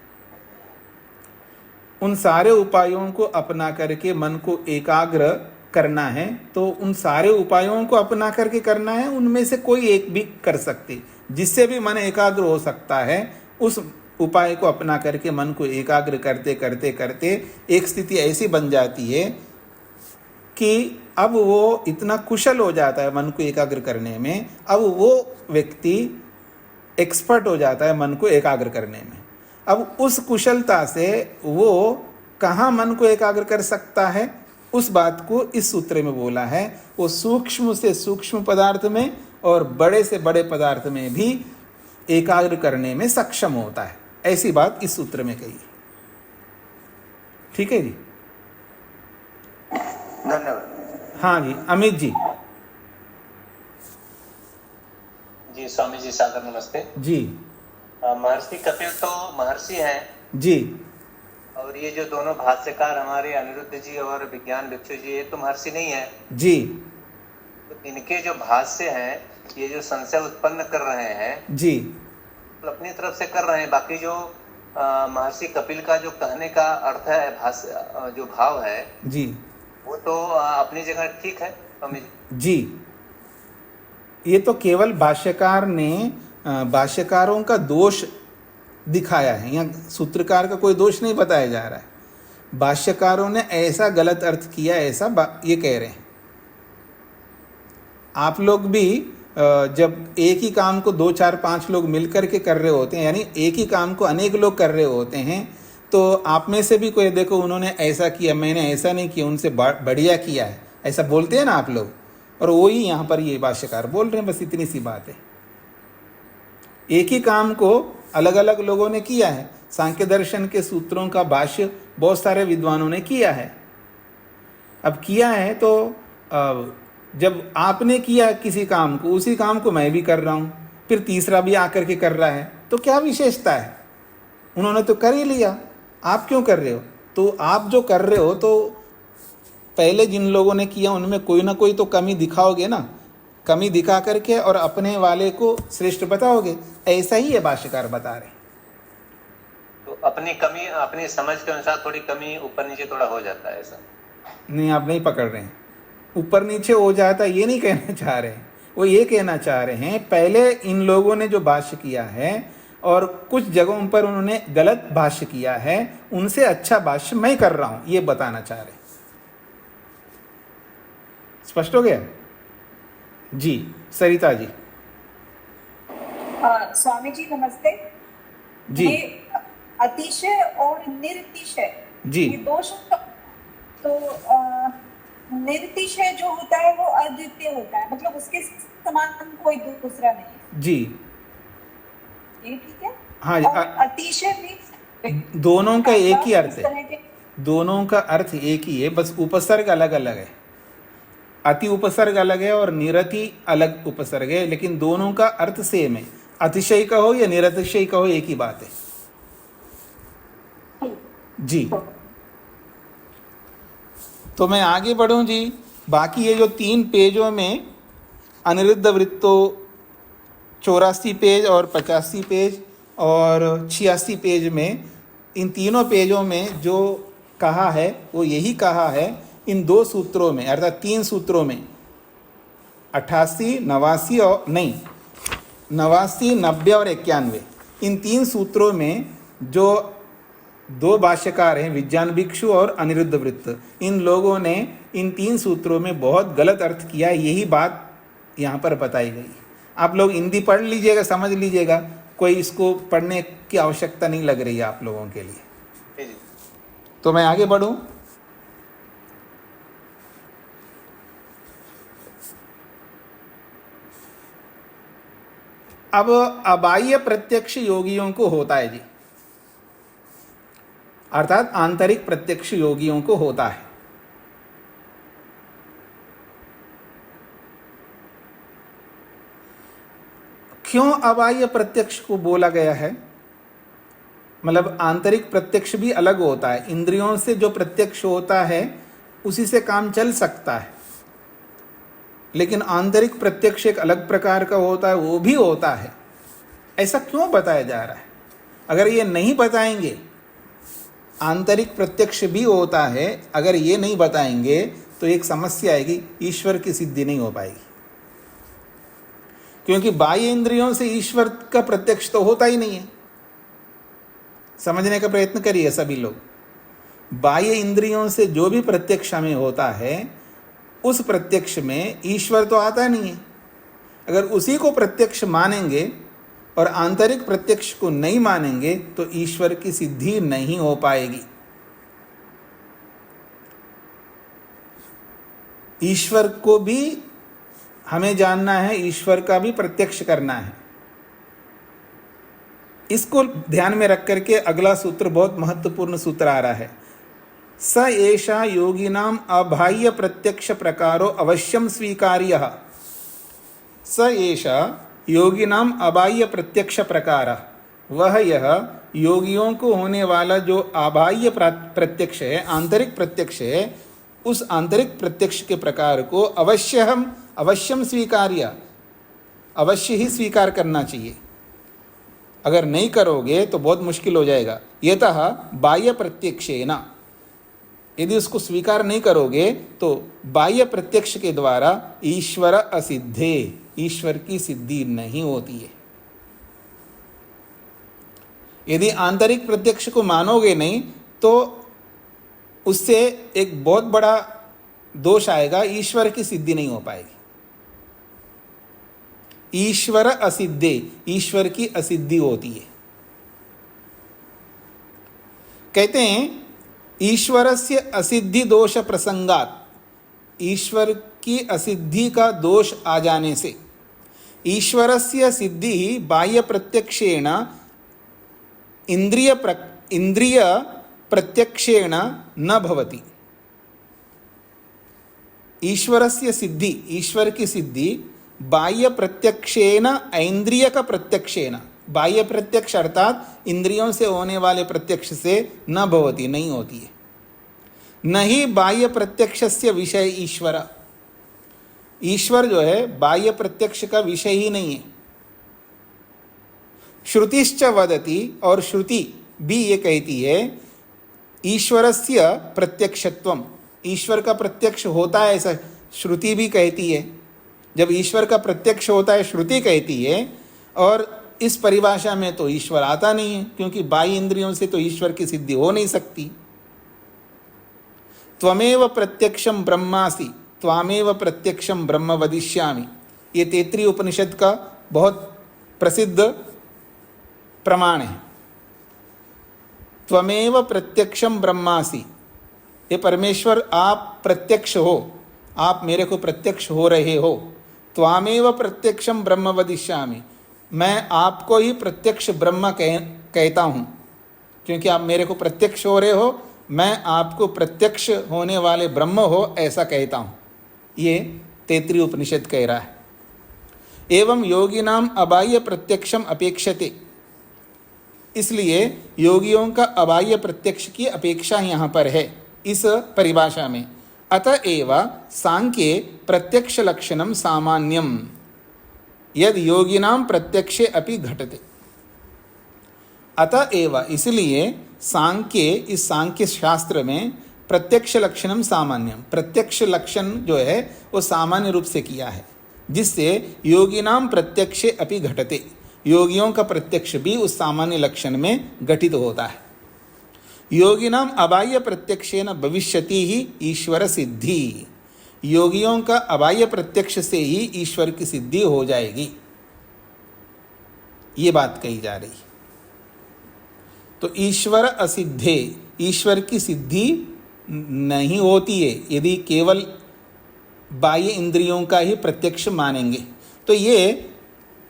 उन सारे उपायों को अपना करके मन को एकाग्र करना है। तो उन सारे उपायों को अपना करके करना है, उनमें से कोई एक भी कर सकते, जिससे भी मन एकाग्र हो सकता है, उस उपाय को अपना करके मन को एकाग्र करते करते करते एक स्थिति ऐसी बन जाती है कि अब वो इतना कुशल हो जाता है मन को एकाग्र करने में। अब वो व्यक्ति एक्सपर्ट हो जाता है मन को एकाग्र करने में। अब उस कुशलता से वो कहाँ मन को एकाग्र कर सकता है, उस बात को इस सूत्र में बोला है। वो सूक्ष्म से सूक्ष्म पदार्थ में और बड़े से बड़े पदार्थ में भी एकाग्र करने में सक्षम होता है, ऐसी बात इस सूत्र में कही। ठीक है जी,
धन्यवाद।
हाँ जी, अमित जी।
जी स्वामी जी, सादर नमस्ते
जी
महर्षि कपिल तो महर्षि हैं
जी,
और ये जो दोनों भाष्यकार हमारे अनिरुद्ध जी और विज्ञान भिक्षु जी, ये तो महर्षि नहीं है
जी
तो इनके जो भाष्य हैं, ये जो संशय उत्पन्न कर रहे हैं
जी,
तो अपनी तरफ से कर रहे हैं। बाकी जो महर्षि कपिल का जो कहने का अर्थ है, भाष्य जो भाव है
जी
वो तो अपनी जगह ठीक है स्वामी जी।
जी। ये तो केवल भाष्यकार ने भाष्यकारों का दोष दिखाया है, यहाँ सूत्रकार का कोई दोष नहीं बताया जा रहा है। भाष्यकारों ने ऐसा गलत अर्थ किया, ऐसा ये कह रहे हैं। आप लोग भी जब एक ही काम को 2 4 5 लोग मिलकर के कर रहे होते हैं, यानी एक ही काम को अनेक लोग कर रहे होते हैं, तो आप में से भी कोई देखो उन्होंने ऐसा किया, मैंने ऐसा नहीं किया, उनसे बढ़िया किया है, ऐसा बोलते हैं ना आप लोग। और वही यहाँ पर ये भाष्यकार बोल रहे हैं, बस इतनी सी बात है। एक ही काम को अलग अलग लोगों ने किया है। सांख्य दर्शन के सूत्रों का भाष्य बहुत सारे विद्वानों ने किया है। अब किया है तो जब आपने किया किसी काम को, उसी काम को मैं भी कर रहा हूँ, फिर तीसरा भी आकर के कर रहा है, तो क्या विशेषता है? उन्होंने तो कर ही लिया, आप क्यों कर रहे हो? तो आप जो कर रहे हो तो पहले जिन लोगों ने किया उनमें कोई ना कोई तो कमी दिखाओगे ना, कमी दिखा करके और अपने वाले को श्रेष्ठ बताओगे। ऐसा ही है भाष्यकार बता रहे।
तो अपनी कमी, अपनी समझ के अनुसार थोड़ी कमी ऊपर नीचे थोड़ा हो जाता है, ऐसा
नहीं, आप नहीं पकड़ रहे हैं। ऊपर नीचे हो जाता ये नहीं कहना चाह रहे हैं, वो ये कहना चाह रहे हैं पहले इन लोगों ने जो भाष्य किया है और कुछ जगहों पर उन्होंने गलत भाष्य किया है, उनसे अच्छा भाष्य मैं कर रहा हूं, ये बताना चाह रहे हैं। स्पष्ट हो गया जी? सरिता जी।
स्वामी जी नमस्ते
जी।
ये अतिशय और निरतिशय
जी।
ये दो शब्द, तो निरतिशय जो होता है वो अद्वितीय होता है, मतलब उसके समान कोई दूसरा नहीं है
जी।
ये ठीक है?
हाँ,
और अतिशय भी
दोनों का एक ही अर्थ
इस तरह
है,
के
दोनों का अर्थ एक ही है, बस उपसर्ग अलग अलग है। अति उपसर्ग अलग है और निरति अलग उपसर्ग है, लेकिन दोनों का अर्थ सेम है। अतिशय कहो या निरतिशय कहो, एक ही बात है जी। तो मैं आगे बढ़ूं जी। बाकी ये जो 3 पेजों में अनिरुद्ध वृत्तों 84 पेज और 85 पेज और 86 पेज में, इन तीनों पेजों में जो कहा है वो यही कहा है इन 2 सूत्रों में, अर्थात 3 सूत्रों में, 88, 89 और नहीं 89, 90 और 91, इन 3 सूत्रों में जो 2 भाष्यकार हैं, विज्ञान भिक्षु और अनिरुद्ध वृत्त, इन लोगों ने इन 3 सूत्रों में बहुत गलत अर्थ किया। यही बात यहाँ पर बताई गई। आप लोग हिंदी पढ़ लीजिएगा, समझ लीजिएगा, कोई इसको पढ़ने की आवश्यकता नहीं लग रही है आप लोगों के लिए। तो मैं आगे बढ़ूं। अब अबाह्य प्रत्यक्ष योगियों को होता है जी, अर्थात आंतरिक प्रत्यक्ष योगियों को होता है। क्यों अबाह्य प्रत्यक्ष को बोला गया है? मतलब आंतरिक प्रत्यक्ष भी अलग होता है। इंद्रियों से जो प्रत्यक्ष होता है उसी से काम चल सकता है, लेकिन आंतरिक प्रत्यक्ष एक अलग प्रकार का होता है, वो भी होता है। ऐसा क्यों बताया जा रहा है? अगर ये नहीं बताएंगे, आंतरिक प्रत्यक्ष भी होता है, अगर ये नहीं बताएंगे तो एक समस्या आएगी, ईश्वर की सिद्धि नहीं हो पाएगी। क्योंकि बाह्य इंद्रियों से ईश्वर का प्रत्यक्ष तो होता ही नहीं है। समझने का प्रयत्न करिए सभी लोग। बाह्य इंद्रियों से जो भी प्रत्यक्ष हमें होता है, उस प्रत्यक्ष में ईश्वर तो आता नहीं है। अगर उसी को प्रत्यक्ष मानेंगे और आंतरिक प्रत्यक्ष को नहीं मानेंगे तो ईश्वर की सिद्धि नहीं हो पाएगी। ईश्वर को भी हमें जानना है, ईश्वर का भी प्रत्यक्ष करना है। इसको ध्यान में रख करके अगला सूत्र बहुत महत्वपूर्ण सूत्र आ रहा है। स एषा योगिनाम अबाह्य प्रत्यक्ष प्रकारो अवश्यम स्वीकार्यः। स एषा योगिनाम अबाह्य प्रत्यक्ष प्रकार, वह यह योगियों को होने वाला जो अबाह्य प्रत्यक्ष है, आंतरिक प्रत्यक्ष है, उस आंतरिक प्रत्यक्ष के प्रकार को अवश्यम स्वीकार्य, अवश्य ही स्वीकार करना चाहिए। अगर नहीं करोगे तो बहुत मुश्किल हो जाएगा। यतः बाह्य प्रत्यक्षेन, यदि उसको स्वीकार नहीं करोगे तो बाह्य प्रत्यक्ष के द्वारा ईश्वर असिद्धे, ईश्वर की सिद्धि नहीं होती है। यदि आंतरिक प्रत्यक्ष को मानोगे नहीं तो उससे एक बहुत बड़ा दोष आएगा, ईश्वर की सिद्धि नहीं हो पाएगी। ईश्वर असिद्धे, ईश्वर की असिद्धि होती है। कहते हैं ईश्वरस्य असिद्धि दोष प्रसंगात, ईश्वर की असिद्धि का दोष आ जाने से, ईश्वरस्य सिद्धि ही बाह्य प्रत्यक्षेण इंद्रिय प्रत्यक्षेण न भवति। ईश्वरस्य सिद्धि, ईश्वर की सिद्धि बाह्य प्रत्यक्षेण ऐन्द्रियक प्रत्यक्षेण, बाह्य प्रत्यक्ष अर्थात इंद्रियों से होने वाले प्रत्यक्ष से न भवति, नहीं होती है। नहीं बाह्य प्रत्यक्षस्य विषय ईश्वर, ईश्वर जो है बाह्य प्रत्यक्ष का विषय ही नहीं है। श्रुतिश्च वदति, और श्रुति भी ये कहती है ईश्वरस्य प्रत्यक्षत्वम, ईश्वर का प्रत्यक्ष होता है ऐसा श्रुति भी कहती है। जब ईश्वर का प्रत्यक्ष होता है श्रुति कहती है, और इस परिभाषा में तो ईश्वर आता नहीं है, क्योंकि बाह्य इंद्रियों से तो ईश्वर की सिद्धि हो नहीं सकती। त्वमेव प्रत्यक्षम ब्रह्मासि त्वामेव प्रत्यक्षम ब्रह्म वदिष्यामि, ये तैत्तिरीय उपनिषद का बहुत प्रसिद्ध प्रमाण है। त्वमेव प्रत्यक्षम ब्रह्मासि, ये परमेश्वर आप प्रत्यक्ष हो, आप मेरे को प्रत्यक्ष हो रहे हो। त्वामेव प्रत्यक्षम ब्रह्म वदिष्यामि, मैं आपको ही प्रत्यक्ष ब्रह्म कहता हूँ, क्योंकि आप मेरे को प्रत्यक्ष हो रहे हो, मैं आपको प्रत्यक्ष होने वाले ब्रह्म हो ऐसा कहता हूँ। ये तैत्तिरीय उपनिषद कह रहा है। एवं योगिनाम अबाह्य प्रत्यक्षम अपेक्षते, इसलिए योगियों का अबाह्य प्रत्यक्ष की अपेक्षा यहाँ पर है इस परिभाषा में। अतएव सांख्ये प्रत्यक्ष लक्षणम सामान्यम यद योगिनाम प्रत्यक्षे अपि घटते। अतएव, इसलिए सांख्ये, इस सांख्य शास्त्र में प्रत्यक्ष लक्षणम सामान्यम, प्रत्यक्ष लक्षण जो है वो सामान्य रूप से किया है, जिससे योगिनाम प्रत्यक्षे अपि घटते, योगियों का प्रत्यक्ष भी उस सामान्य लक्षण में घटित होता है। योगिनाम अबाह्य प्रत्यक्षेन भविष्यति ही ईश्वर सिद्धि, योगियों का अबाह्य प्रत्यक्ष से ही ईश्वर की सिद्धि हो जाएगी, ये बात कही जा रही है। तो ईश्वर असिद्धे, ईश्वर की सिद्धि नहीं होती है यदि केवल बाह्य इंद्रियों का ही प्रत्यक्ष मानेंगे। तो ये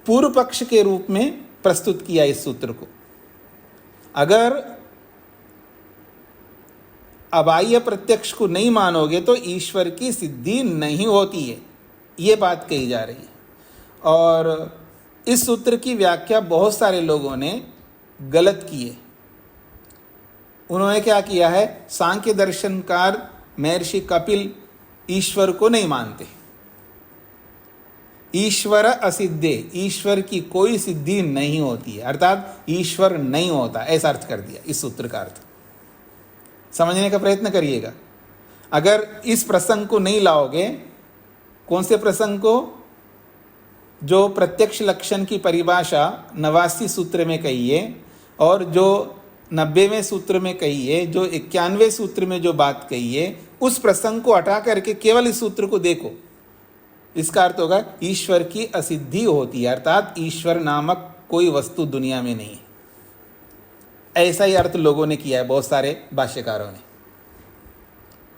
पूर्व पक्ष के रूप में प्रस्तुत किया इस सूत्र को। अगर अबाह्य प्रत्यक्ष को नहीं मानोगे तो ईश्वर की सिद्धि नहीं होती है, ये बात कही जा रही है। और इस सूत्र की व्याख्या बहुत सारे लोगों ने गलत की है। उन्होंने क्या किया है, सांख्य दर्शनकार महर्षि कपिल ईश्वर को नहीं मानते। ईश्वर असिद्धे, ईश्वर की कोई सिद्धि नहीं होती है, अर्थात ईश्वर नहीं होता, ऐसा अर्थ कर दिया इस सूत्र का अर्थ। समझने का प्रयत्न करिएगा। अगर इस प्रसंग को नहीं लाओगे, कौन से प्रसंग को, जो प्रत्यक्ष लक्षण की परिभाषा 89 सूत्र में कही है और जो 90वें सूत्र में कही है, जो 91वें सूत्र में जो बात कही है, उस प्रसंग को हटा करके केवल इस सूत्र को देखो, इसका अर्थ होगा ईश्वर की असिद्धि होती है, अर्थात ईश्वर नामक कोई वस्तु दुनिया में नहीं है। ऐसा ही अर्थ लोगों ने किया है, बहुत सारे भाष्यकारों ने,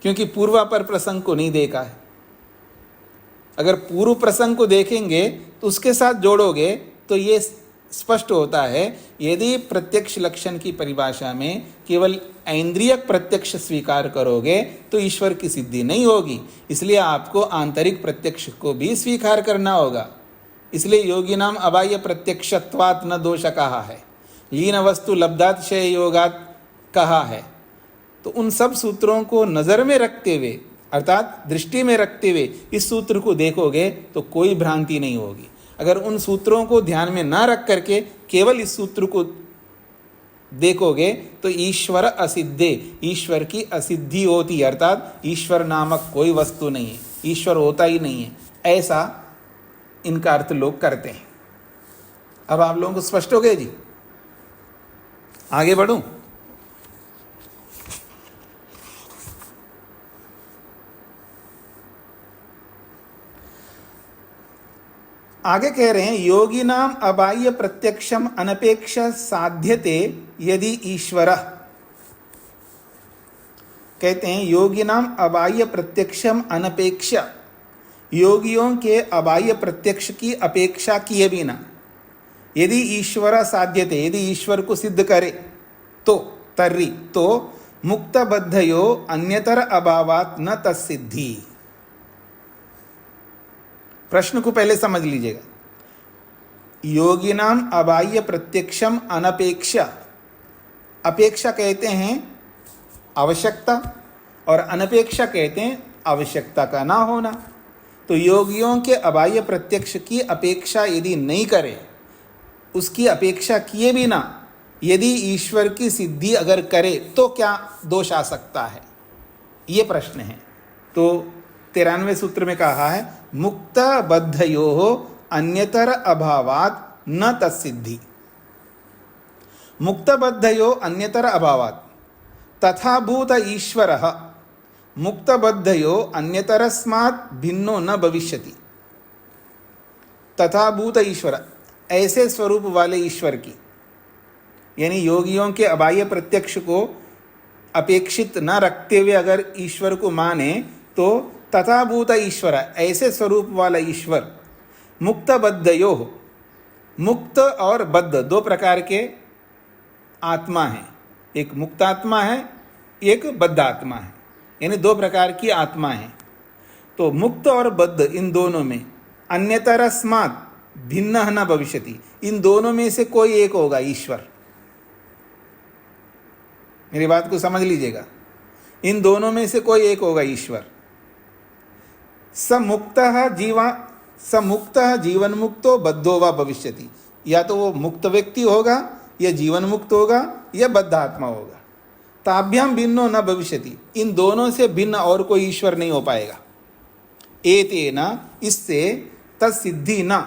क्योंकि पूर्वापर प्रसंग को नहीं देखा है। अगर पूर्व प्रसंग को देखेंगे तो उसके साथ जोड़ोगे तो ये स्पष्ट होता है, यदि प्रत्यक्ष लक्षण की परिभाषा में केवल ऐन्द्रियक प्रत्यक्ष स्वीकार करोगे तो ईश्वर की सिद्धि नहीं होगी। इसलिए आपको आंतरिक प्रत्यक्ष को भी स्वीकार करना होगा। इसलिए योगिनाम अबाह्य प्रत्यक्षत्वात् न दोष कहा है, लीन वस्तु लब्धातिशय योगात् कहा है। तो उन सब सूत्रों को नज़र में रखते हुए, अर्थात दृष्टि में रखते हुए इस सूत्र को देखोगे तो कोई भ्रांति नहीं होगी। अगर उन सूत्रों को ध्यान में ना रख करके केवल इस सूत्र को देखोगे तो ईश्वर असिद्धे, ईश्वर की असिद्धि होती है, अर्थात ईश्वर नामक कोई वस्तु नहीं है, ईश्वर होता ही नहीं है, ऐसा इनका अर्थ लोग करते हैं। अब आप लोगों को स्पष्ट हो गए जी? आगे बढ़ूं? आगे कह रहे हैं योगी नाम अबाह्य प्रत्यक्षम अनपेक्ष साध्यते यदि ईश्वर। कहते हैं योगी नाम अबाह्य प्रत्यक्षम अनपेक्ष, योगियों के अबाह्य प्रत्यक्ष की अपेक्षा किए बिना यदि ईश्वर साध्यते, यदि ईश्वर को सिद्ध करे तो तर्री तो मुक्त बद्धयो अन्यतर अभावात न तत्सिद्धि। प्रश्न को पहले समझ लीजिएगा। योगिनाम अबाह्य प्रत्यक्षम अनपेक्षा, अपेक्षा कहते हैं आवश्यकता और अनपेक्षा कहते हैं आवश्यकता का ना होना। तो योगियों के अबाह्य प्रत्यक्ष की अपेक्षा यदि नहीं करे, उसकी अपेक्षा किए बिना यदि ईश्वर की सिद्धि अगर करे तो क्या दोष आ सकता है, ये प्रश्न है। तो 93वें सूत्र में कहा है मुक्त बद्धयोः अन्यतर अभावात न तत्सिद्धि। मुक्त बद्धयो अन्यतर अभावात तथा भूत ईश्वरः मुक्त बद्धयो अन्यतरस्मात् भिन्नो न भविष्यति। तथा भूत ईश्वर, ऐसे स्वरूप वाले ईश्वर की, यानी योगियों के अबाह्य प्रत्यक्ष को अपेक्षित न रखते हुए अगर ईश्वर को माने तो तथा भूत ईश्वर, ऐसे स्वरूप वाला ईश्वर, मुक्त बद्धयो, मुक्त और बद्ध दो प्रकार के आत्मा हैं, एक मुक्त आत्मा है एक बद्ध आत्मा है, यानी दो प्रकार की आत्मा है। तो मुक्त और बद्ध इन दोनों में अन्यतरस्मात् भिन्न न भविष्यति, इन दोनों में से कोई एक होगा ईश्वर। मेरी बात को समझ लीजिएगा, इन दोनों में से कोई एक होगा ईश्वर। समुक्त जीवन मुक्तो बद्धो वा भविष्यति, या तो वो मुक्त व्यक्ति होगा या जीवन मुक्त होगा या बद्ध आत्मा होगा। ताभ्याम भिन्नो न भविष्यति, इन दोनों से भिन्न और कोई ईश्वर नहीं हो पाएगा। एतेन, इससे तत्सिद्धि न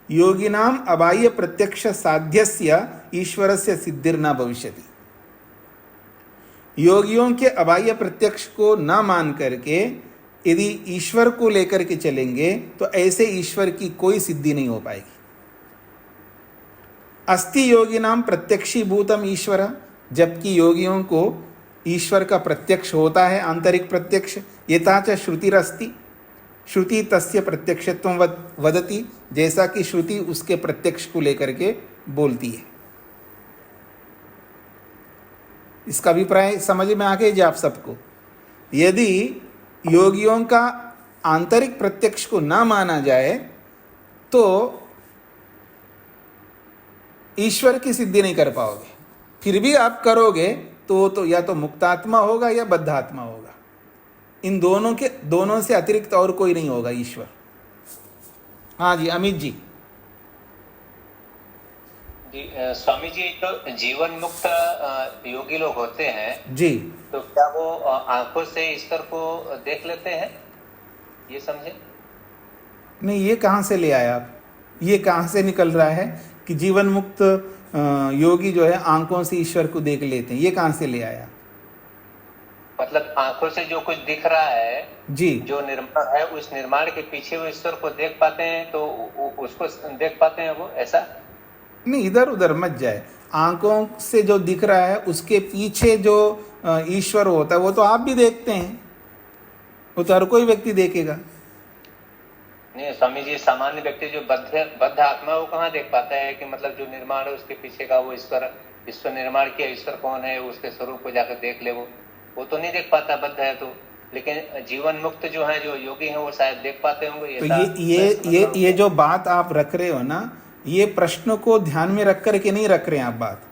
योगिनाम अबाह्य प्रत्यक्ष साध्यस्य ईश्वरस्य सिद्धिर्न भविष्यति। योगियों के अबाह्य प्रत्यक्ष को न मान करके यदि ईश्वर को लेकर के चलेंगे तो ऐसे ईश्वर की कोई सिद्धि नहीं हो पाएगी। अस्ति योगिनाम प्रत्यक्षीभूतम ईश्वर, जबकि योगियों को ईश्वर का प्रत्यक्ष होता है, आंतरिक प्रत्यक्ष। यथा च श्रुतिरस्ति, श्रुति तस्य प्रत्यक्षत्वं वदति, जैसा कि श्रुति उसके प्रत्यक्ष को लेकर के बोलती है। इसका अभिप्राय समझ में आ गया जी आप सबको। यदि योगियों का आंतरिक प्रत्यक्ष को ना माना जाए तो ईश्वर की सिद्धि नहीं कर पाओगे। फिर भी आप करोगे तो या तो मुक्तात्मा होगा या बद्धात्मा होगा। इन दोनों से अतिरिक्त और कोई नहीं होगा ईश्वर। हाँ जी, अमित जी।
स्वामी जी, जो जीवन मुक्त योगी लोग होते हैं
जी,
तो क्या वो आंखों से ईश्वर को देख लेते हैं, ये समझे?
नहीं, ये कहाँ से ले आए आप? ये कहाँ से निकल रहा है कि जीवन मुक्त योगी जो है आंखों से ईश्वर को देख लेते हैं? ये कहाँ से ले आया?
मतलब आंखों से जो कुछ दिख रहा है
जी,
जो निर्माण है, उस निर्माण के पीछे वो ईश्वर को देख पाते हैं, तो उसको देख पाते हैं वो, ऐसा
नहीं, इधर उधर मत जाए। आंखों से जो दिख रहा है उसके पीछे जो ईश्वर होता है वो तो आप भी देखते हैं, वो तो हर कोई व्यक्ति देखेगा।
नहीं स्वामी जी, सामान्य व्यक्ति जो बद्ध आत्मा वो कहाँ देख पाता है कि मतलब जो निर्माण है उसके पीछे का वो ईश्वर निर्माण किया, ईश्वर कौन है, उसके स्वरूप को जाकर देख ले, वो तो नहीं देख पाता बद्ध है तो। लेकिन जीवन मुक्त जो है, जो योगी हैं, वो शायद देख पाते होंगे।
तो ये जो बात आप रख रहे हो ना, ये प्रश्न को ध्यान में रख कर के नहीं रख रहे हैं आप बात।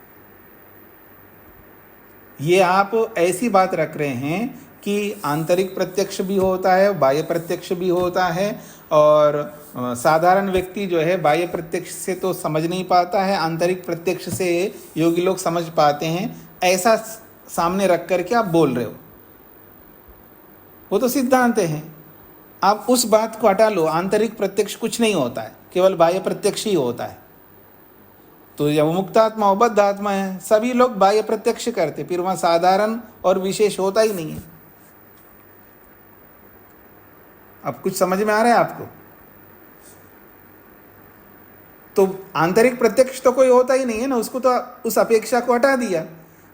ये आप ऐसी बात रख रहे हैं कि आंतरिक प्रत्यक्ष भी होता है, बाह्य प्रत्यक्ष भी होता है, और साधारण व्यक्ति जो है बाह्य प्रत्यक्ष से तो समझ नहीं पाता है, आंतरिक प्रत्यक्ष से योगी लोग समझ पाते हैं, ऐसा सामने रख कर के आप बोल रहे हो। वो तो सिद्धांत है। आप उस बात को हटा लो, आंतरिक प्रत्यक्ष कुछ नहीं होता है, केवल बाह्य प्रत्यक्ष ही होता है। तो जब मुक्तात्मा और बद्ध आत्मा है, सभी लोग बाह्य प्रत्यक्ष करते, फिर वहाँ साधारण और विशेष होता ही नहीं है। अब कुछ समझ में आ रहा है आपको? तो आंतरिक प्रत्यक्ष तो कोई होता ही नहीं है ना, उसको तो उस अपेक्षा को हटा दिया।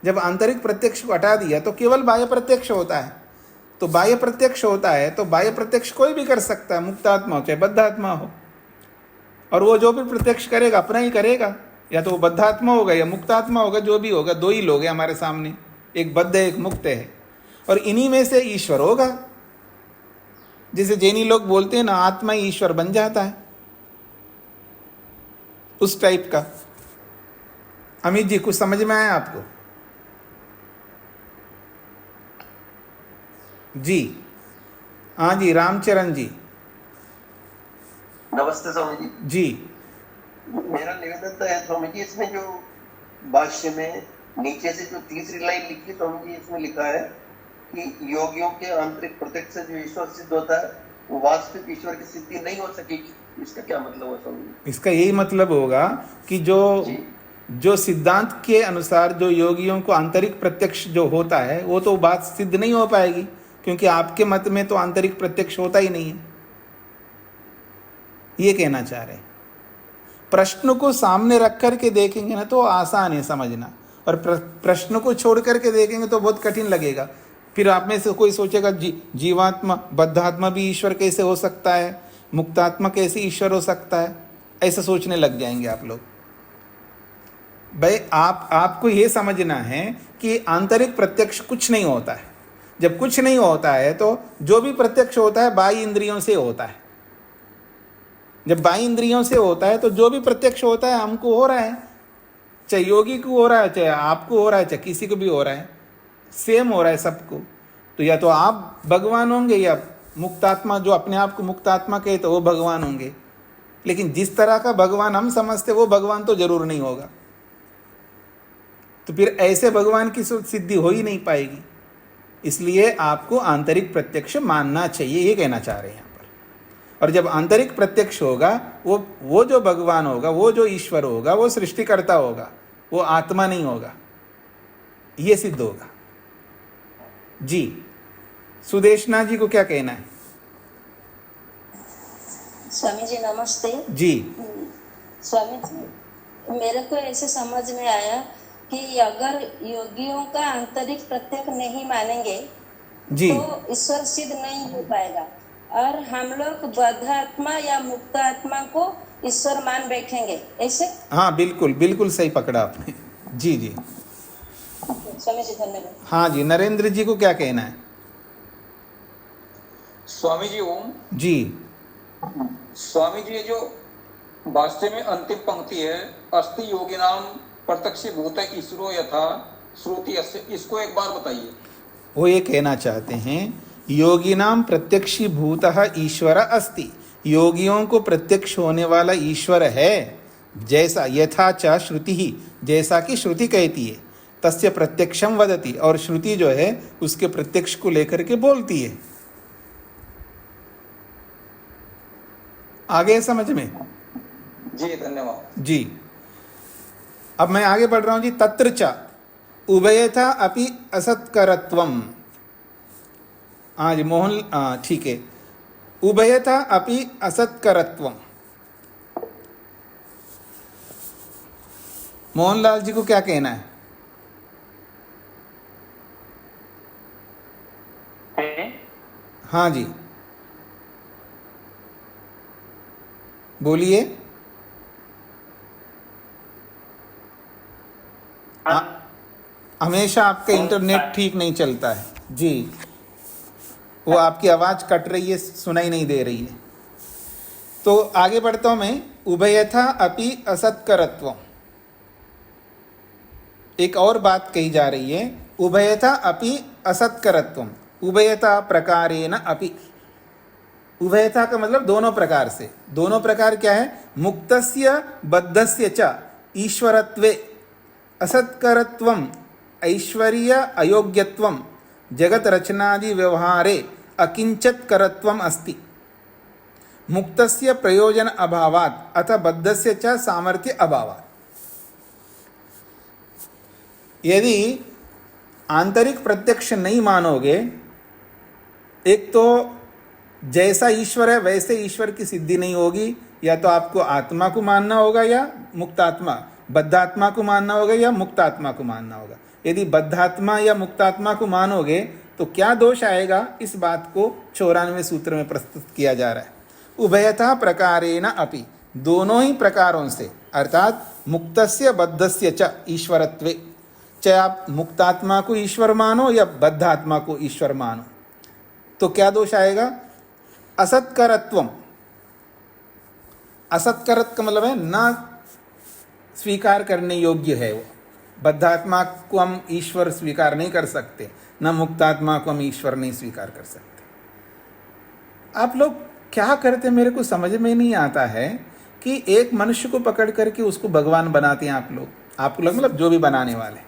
जब आंतरिक प्रत्यक्ष को हटा दिया तो केवल बाह्य प्रत्यक्ष होता है। तो बाह्य प्रत्यक्ष होता है तो बाह्य प्रत्यक्ष कोई भी कर सकता है, मुक्त आत्मा हो चाहे बद्ध आत्मा हो। और वो जो भी प्रत्यक्ष करेगा अपना ही करेगा, या तो वो बद्ध आत्मा होगा या मुक्त आत्मा होगा, जो भी होगा। दो ही लोग हैं हमारे सामने, एक बद्ध है एक मुक्त है, और इन्हीं में से ईश्वर होगा। जिसे जैनी लोग बोलते हैं ना, आत्मा ही ईश्वर बन जाता है, उस टाइप का। अमित जी कुछ समझ में आया आपको? जी हाँ जी, रामचरण जी।
नमस्ते स्वामी जी।
जी
मेरा निवेदन तो है स्वामी जी, इसमें जो भाष्य में नीचे से जो तीसरी लाइन लिखी स्वामी जी, इसमें लिखा है कि योगियों के आंतरिक प्रत्यक्ष से जो ईश्वर सिद्ध होता है वो वास्तविक ईश्वर की सिद्धि नहीं हो सकेगी। इसका क्या मतलब है स्वामी जी?
इसका यही मतलब होगा कि जो सिद्धांत के अनुसार जो योगियों को आंतरिक प्रत्यक्ष जो होता है वो तो बात सिद्ध नहीं हो पाएगी, क्योंकि आपके मत में तो आंतरिक प्रत्यक्ष होता ही नहीं है, ये कहना चाह रहे हैं। प्रश्न को सामने रख करके देखेंगे ना तो आसान है समझना, और प्रश्न को छोड़ करके देखेंगे तो बहुत कठिन लगेगा। फिर आप में से कोई सोचेगा जीवात्मा बद्धात्मा भी ईश्वर कैसे हो सकता है, मुक्तात्मा कैसे ईश्वर हो सकता है, ऐसा सोचने लग जाएंगे आप लोग। भाई आपको ये समझना है कि आंतरिक प्रत्यक्ष कुछ नहीं होता है। जब कुछ नहीं होता है तो जो भी प्रत्यक्ष होता है बाह्य इंद्रियों से होता है। जब बाह्य इंद्रियों से होता है तो जो भी प्रत्यक्ष होता है हमको हो रहा है, चाहे योगी को हो रहा है, चाहे आपको हो रहा है, चाहे किसी को भी हो रहा है, सेम हो रहा है सबको। तो या तो आप भगवान होंगे या मुक्तात्मा, जो अपने आप को मुक्तात्मा कहे तो वो भगवान होंगे। लेकिन जिस तरह का भगवान हम समझते वो भगवान तो जरूर नहीं होगा। तो फिर ऐसे भगवान की सिद्धि हो ही नहीं पाएगी। इसलिए आपको आंतरिक प्रत्यक्ष मानना चाहिए, ये कहना चाह रहे हैं यहाँ पर। और जब आंतरिक प्रत्यक्ष होगा वो जो भगवान होगा, वो जो ईश्वर होगा, वो सृष्टिकर्ता होगा, वो आत्मा नहीं होगा, ये सिद्ध होगा। जी सुदेशना जी को क्या कहना है?
स्वामी जी नमस्ते।
जी
स्वामी जी, मेरे को ऐसे समझ में आया कि अगर योगियों का आंतरिक प्रत्यक्ष नहीं मानेंगे
जी
तो ईश्वर सिद्ध नहीं हो पाएगा, और हम लोग बद्ध आत्मा या मुक्त आत्मा को ईश्वर मान बैठेंगे, ऐसे?
हाँ बिल्कुल बिल्कुल सही पकड़ा आपने। जी जी
स्वामी जी धन्यवाद।
हाँ जी, नरेंद्र जी को क्या कहना है?
स्वामी जी ओम।
जी
स्वामी जी, ये जो वास्तव में अंतिम पंक्ति है, अस्ति योगिनाम प्रत्यक्ष भूत ईश्वरो यथा श्रुति, इसको एक बार बताइए।
वो ये कहना चाहते हैं योगिनाम प्रत्यक्षी भूतः ईश्वर अस्ति, योगियों को प्रत्यक्ष होने वाला ईश्वर है, जैसा यथा च श्रुति ही, जैसा कि श्रुति कहती है, तस्य प्रत्यक्षम वदति, और श्रुति जो है उसके प्रत्यक्ष को लेकर के बोलती है। आगे समझ में?
जी धन्यवाद।
जी अब मैं आगे बढ़ रहा हूं जी। तत्र च उभयथा अपि असत्करत्वम। हाँ जी मोहन, ठीक है। उभयथा अपि असत्करत्वम, मोहनलाल जी को क्या कहना है? हाँ जी बोलिए। हमेशा आपका इंटरनेट ठीक नहीं चलता है जी, वो आपकी आवाज़ कट रही है, सुनाई नहीं दे रही है। तो आगे बढ़ता हूँ मैं। उभयथा अपि असत्करत्वम, एक और बात कही जा रही है। उभयथा अपि असत्करत्वम, उभयथा प्रकारेण अपि। उभयथा का मतलब दोनों प्रकार से। दोनों प्रकार क्या है? मुक्तस्य बद्धस्य च ईश्वरत्वे असत्करत्वम ऐश्वर्य अयोग्यत्वम जगत रचनादि व्यवहारे अकिंचत्करत्वम अस्ति। मुक्तस्य प्रयोजन अभावात् अथ बद्धस्य च सामर्थ्य अभावात्। यदि आंतरिक प्रत्यक्ष नहीं मानोगे, एक तो जैसा ईश्वर है वैसे ईश्वर की सिद्धि नहीं होगी, या तो आपको आत्मा को मानना होगा या मुक्तात्मा, बद्धात्मा को मानना होगा या मुक्तात्मा को मानना होगा। यदि बद्धात्मा या मुक्तात्मा को मानोगे तो क्या दोष आएगा, इस बात को 94वें सूत्र में प्रस्तुत किया जा रहा है। उभयतः प्रकारेण अपि, दोनों ही प्रकारों से, अर्थात मुक्तस्य बद्धस्य च ईश्वरत्वे, चाहे आप मुक्तात्मा को ईश्वर मानो या बद्धात्मा को ईश्वर मानो, तो क्या दोष आएगा? असत्करत्वम, असत्करत का मतलब है ना स्वीकार करने योग्य है वो। बद्धात्मा को हम ईश्वर स्वीकार नहीं कर सकते, न मुक्तात्मा को हम ईश्वर नहीं स्वीकार कर सकते। आप लोग क्या करते मेरे को समझ में नहीं आता है कि एक मनुष्य को पकड़ करके उसको भगवान बनाते हैं आप लोग मतलब जो भी बनाने वाले।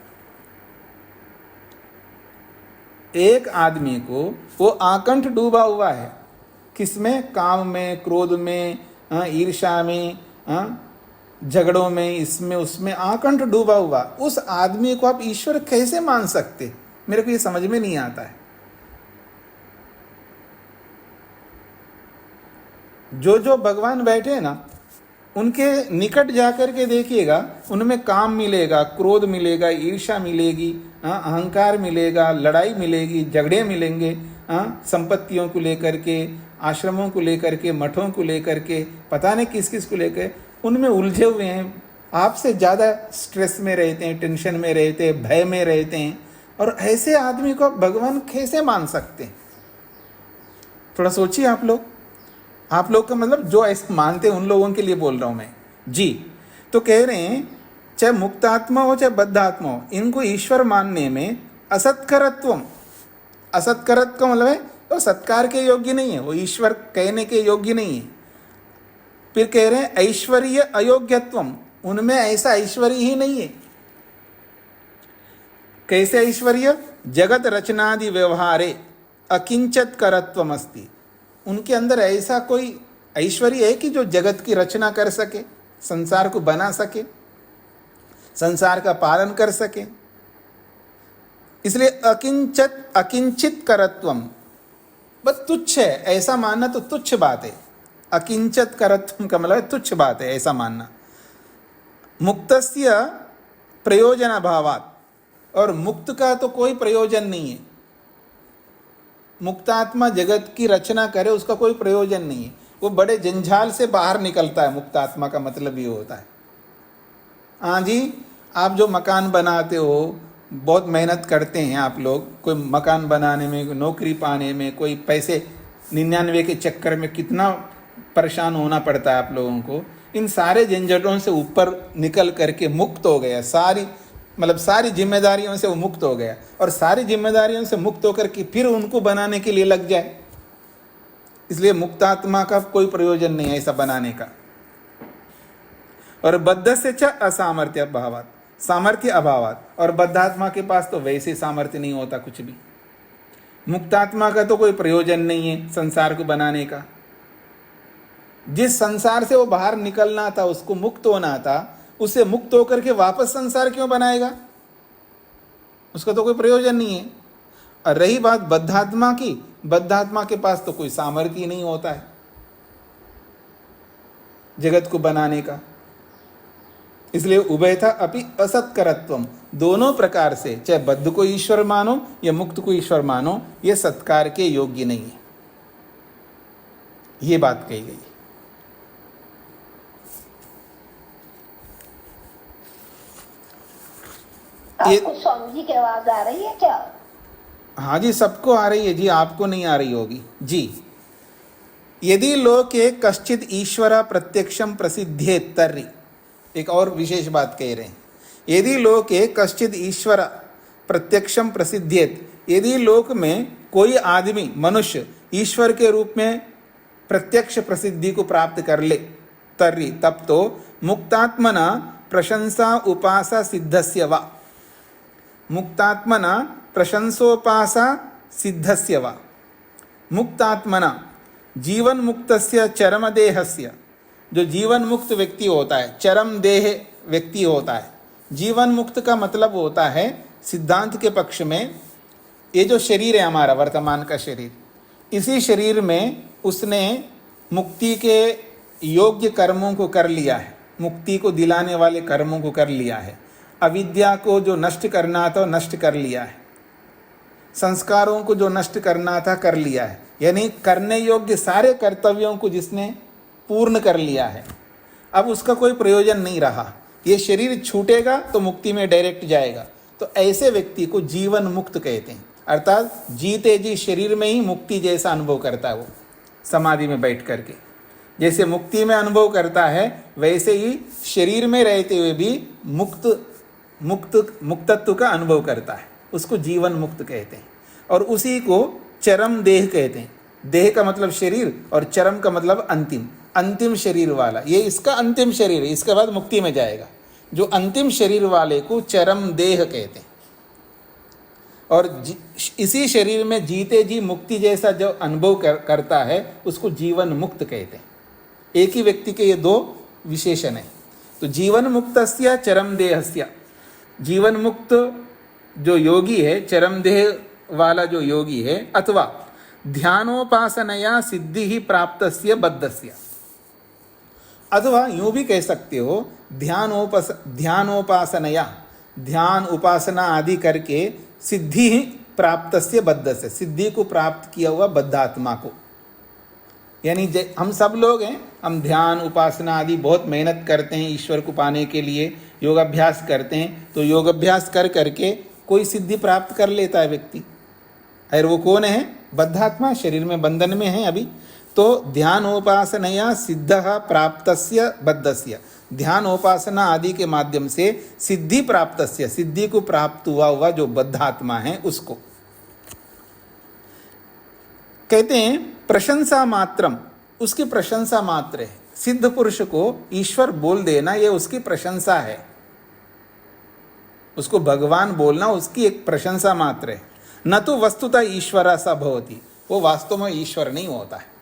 एक आदमी को वो आकंठ डूबा हुआ है, किसमें? काम में, क्रोध में, ईर्ष्या में, झगड़ों में, इसमें उसमें आकंठ डूबा हुआ। उस आदमी को आप ईश्वर कैसे मान सकते? मेरे को ये समझ में नहीं आता है। जो जो भगवान बैठे हैं ना, उनके निकट जाकर के देखिएगा, उनमें काम मिलेगा, क्रोध मिलेगा, ईर्ष्या मिलेगी, अहंकार मिलेगा, लड़ाई मिलेगी, झगड़े मिलेंगे, संपत्तियों को लेकर के, आश्रमों को लेकर के, मठों को लेकर के, पता नहीं किस किस को लेकर उनमें उलझे हुए हैं। आपसे ज़्यादा स्ट्रेस में रहते हैं, टेंशन में रहते हैं, भय में रहते हैं, और ऐसे आदमी को भगवान कैसे मान सकते हैं? थोड़ा सोचिए आप लोग का मतलब जो ऐसे मानते हैं उन लोगों के लिए बोल रहा हूं मैं जी। तो कह रहे हैं चाहे मुक्तात्मा हो चाहे बद्धात्मा हो, इनको ईश्वर मानने में असत्करत्वम, असत्करत्व का मतलब है वो सत्कार के योग्य नहीं है, वो ईश्वर कहने के योग्य नहीं है। फिर कह रहे हैं ऐश्वर्य अयोग्यत्वम, उनमें ऐसा ऐश्वर्य ही नहीं है। कैसे ऐश्वर्य? जगत रचनादि व्यवहारे अकिंचत करत्वम अस्ति, उनके अंदर ऐसा कोई ऐश्वर्य है कि जो जगत की रचना कर सके, संसार को बना सके, संसार का पालन कर सके। इसलिए अकिंचित करत्वम, बस तुच्छ है, ऐसा मानना तो तुच्छ बात है। अकिंचित करत्वम का मतलब तुच्छ बात है ऐसा मानना। मुक्तस्य प्रयोजन अभावात्, और मुक्त का तो कोई प्रयोजन नहीं है। मुक्तात्मा जगत की रचना करे उसका कोई प्रयोजन नहीं है, वो बड़े जंजाल से बाहर निकलता है। मुक्तात्मा का मतलब ये होता है। हाँ जी, आप जो मकान बनाते हो, बहुत मेहनत करते हैं आप लोग, कोई मकान बनाने में, नौकरी पाने में, कोई पैसे 99 के चक्कर में कितना परेशान होना पड़ता है आप लोगों को। इन सारे झंझटों से ऊपर निकल करके मुक्त हो गया, सारी जिम्मेदारियों से वो मुक्त हो गया, और सारी जिम्मेदारियों से मुक्त होकर के फिर उनको बनाने के लिए लग जाए। इसलिए मुक्तात्मा का कोई प्रयोजन नहीं है ऐसा बनाने का। और बद्ध से च असामर्थ्य अभावात्, सामर्थ्य अभावात्, और बद्धात्मा के पास तो वैसे सामर्थ्य नहीं होता कुछ भी। मुक्तात्मा का तो कोई प्रयोजन नहीं है संसार को बनाने का। जिस संसार से वो बाहर निकलना था, उसको मुक्त होना था, उससे मुक्त होकर के वापस संसार क्यों बनाएगा? उसका तो कोई प्रयोजन नहीं है। और रही बात बद्धात्मा की, बद्धात्मा के पास तो कोई सामर्थ्य ही नहीं होता है जगत को बनाने का। इसलिए उभयथा अपि असत्करत्वम, दोनों प्रकार से, चाहे बद्ध को ईश्वर मानो या मुक्त को ईश्वर मानो, ये सत्कार के योग्य नहीं है। ये बात कही गई।
आपको स्वामी जी की आवाज आ रही है क्या?
हाँ जी, सबको आ रही है जी, आपको नहीं आ रही होगी जी। यदि लोके कश्चित ईश्वर प्रत्यक्षम प्रसिद्धेत तर्हि, एक और विशेष बात कह रहे हैं। यदि लोके कश्चित ईश्वर प्रत्यक्षम प्रसिद्धेत, यदि लोक में कोई आदमी, मनुष्य ईश्वर के रूप में प्रत्यक्ष प्रसिद्धि को प्राप्त कर ले, तर्हि, तब तो मुक्तात्मना प्रशंसा उपासा सिद्धस्य वा, मुक्तात्मना प्रशंसोपासा सिद्धस्य वा, मुक्तात्मना जीवन मुक्तस्य चरम देहस्य, जो जीवन मुक्त व्यक्ति होता है, चरम देह व्यक्ति होता है। जीवन मुक्त का मतलब होता है सिद्धांत के पक्ष में, ये जो शरीर है हमारा वर्तमान का शरीर, इसी शरीर में उसने मुक्ति के योग्य कर्मों को कर लिया है, मुक्ति को दिलाने वाले कर्मों को कर लिया है, अविद्या को जो नष्ट करना था नष्ट कर लिया है, संस्कारों को जो नष्ट करना था कर लिया है, यानी करने योग्य सारे कर्तव्यों को जिसने पूर्ण कर लिया है, अब उसका कोई प्रयोजन नहीं रहा, ये शरीर छूटेगा तो मुक्ति में डायरेक्ट जाएगा, तो ऐसे व्यक्ति को जीवन मुक्त कहते हैं। अर्थात जीते जी शरीर में ही मुक्ति जैसा अनुभव करता है, वो समाधि में बैठ करके जैसे मुक्ति में अनुभव करता है वैसे ही शरीर में रहते हुए भी मुक्तत्व का अनुभव करता है, उसको जीवन मुक्त कहते हैं। और उसी को चरम देह कहते हैं। देह का मतलब शरीर और चरम का मतलब अंतिम शरीर वाला, ये इसका अंतिम शरीर है, इसके बाद मुक्ति में जाएगा। जो अंतिम शरीर वाले को चरम देह कहते हैं। और इसी शरीर में जीते जी मुक्ति जैसा जो अनुभव करता है उसको जीवन मुक्त कहते हैं। एक ही व्यक्ति के ये दो विशेषण है। तो जीवन मुक्तस्य चरम देहस्य, जीवन मुक्त जो योगी है, चरम देह वाला जो योगी है, अथवा ध्यानोपासनया सिद्धि ही प्राप्तस्य बद्धस्य, अथवा यूं भी कह सकते हो ध्यानोपासनया, ध्यान उपासना आदि करके सिद्धि ही प्राप्तस्य बद्धस्य, सिद्धि को प्राप्त किया हुआ बद्धात्मा को। यानी हम सब लोग हैं, हम ध्यान उपासना आदि बहुत मेहनत करते हैं ईश्वर को पाने के लिए, योगाभ्यास करते हैं, तो योगाभ्यास कर करके कोई सिद्धि प्राप्त कर लेता है व्यक्ति। और वो कौन है? बद्धात्मा, शरीर में बंधन में है अभी। तो ध्यानोपासनया सिद्धः प्राप्तस्य बद्धस्य, ध्यानोपासना आदि के माध्यम से सिद्धि प्राप्तस्य, सिद्धि को प्राप्त हुआ जो बद्धात्मा है उसको कहते हैं प्रशंसा मात्रम, उसकी प्रशंसा मात्र है। सिद्ध पुरुष को ईश्वर बोल देना ये उसकी प्रशंसा है, उसको भगवान बोलना उसकी एक प्रशंसा मात्र है। न तो वस्तुतः ईश्वर सा भवति, वो वास्तव में ईश्वर नहीं होता है।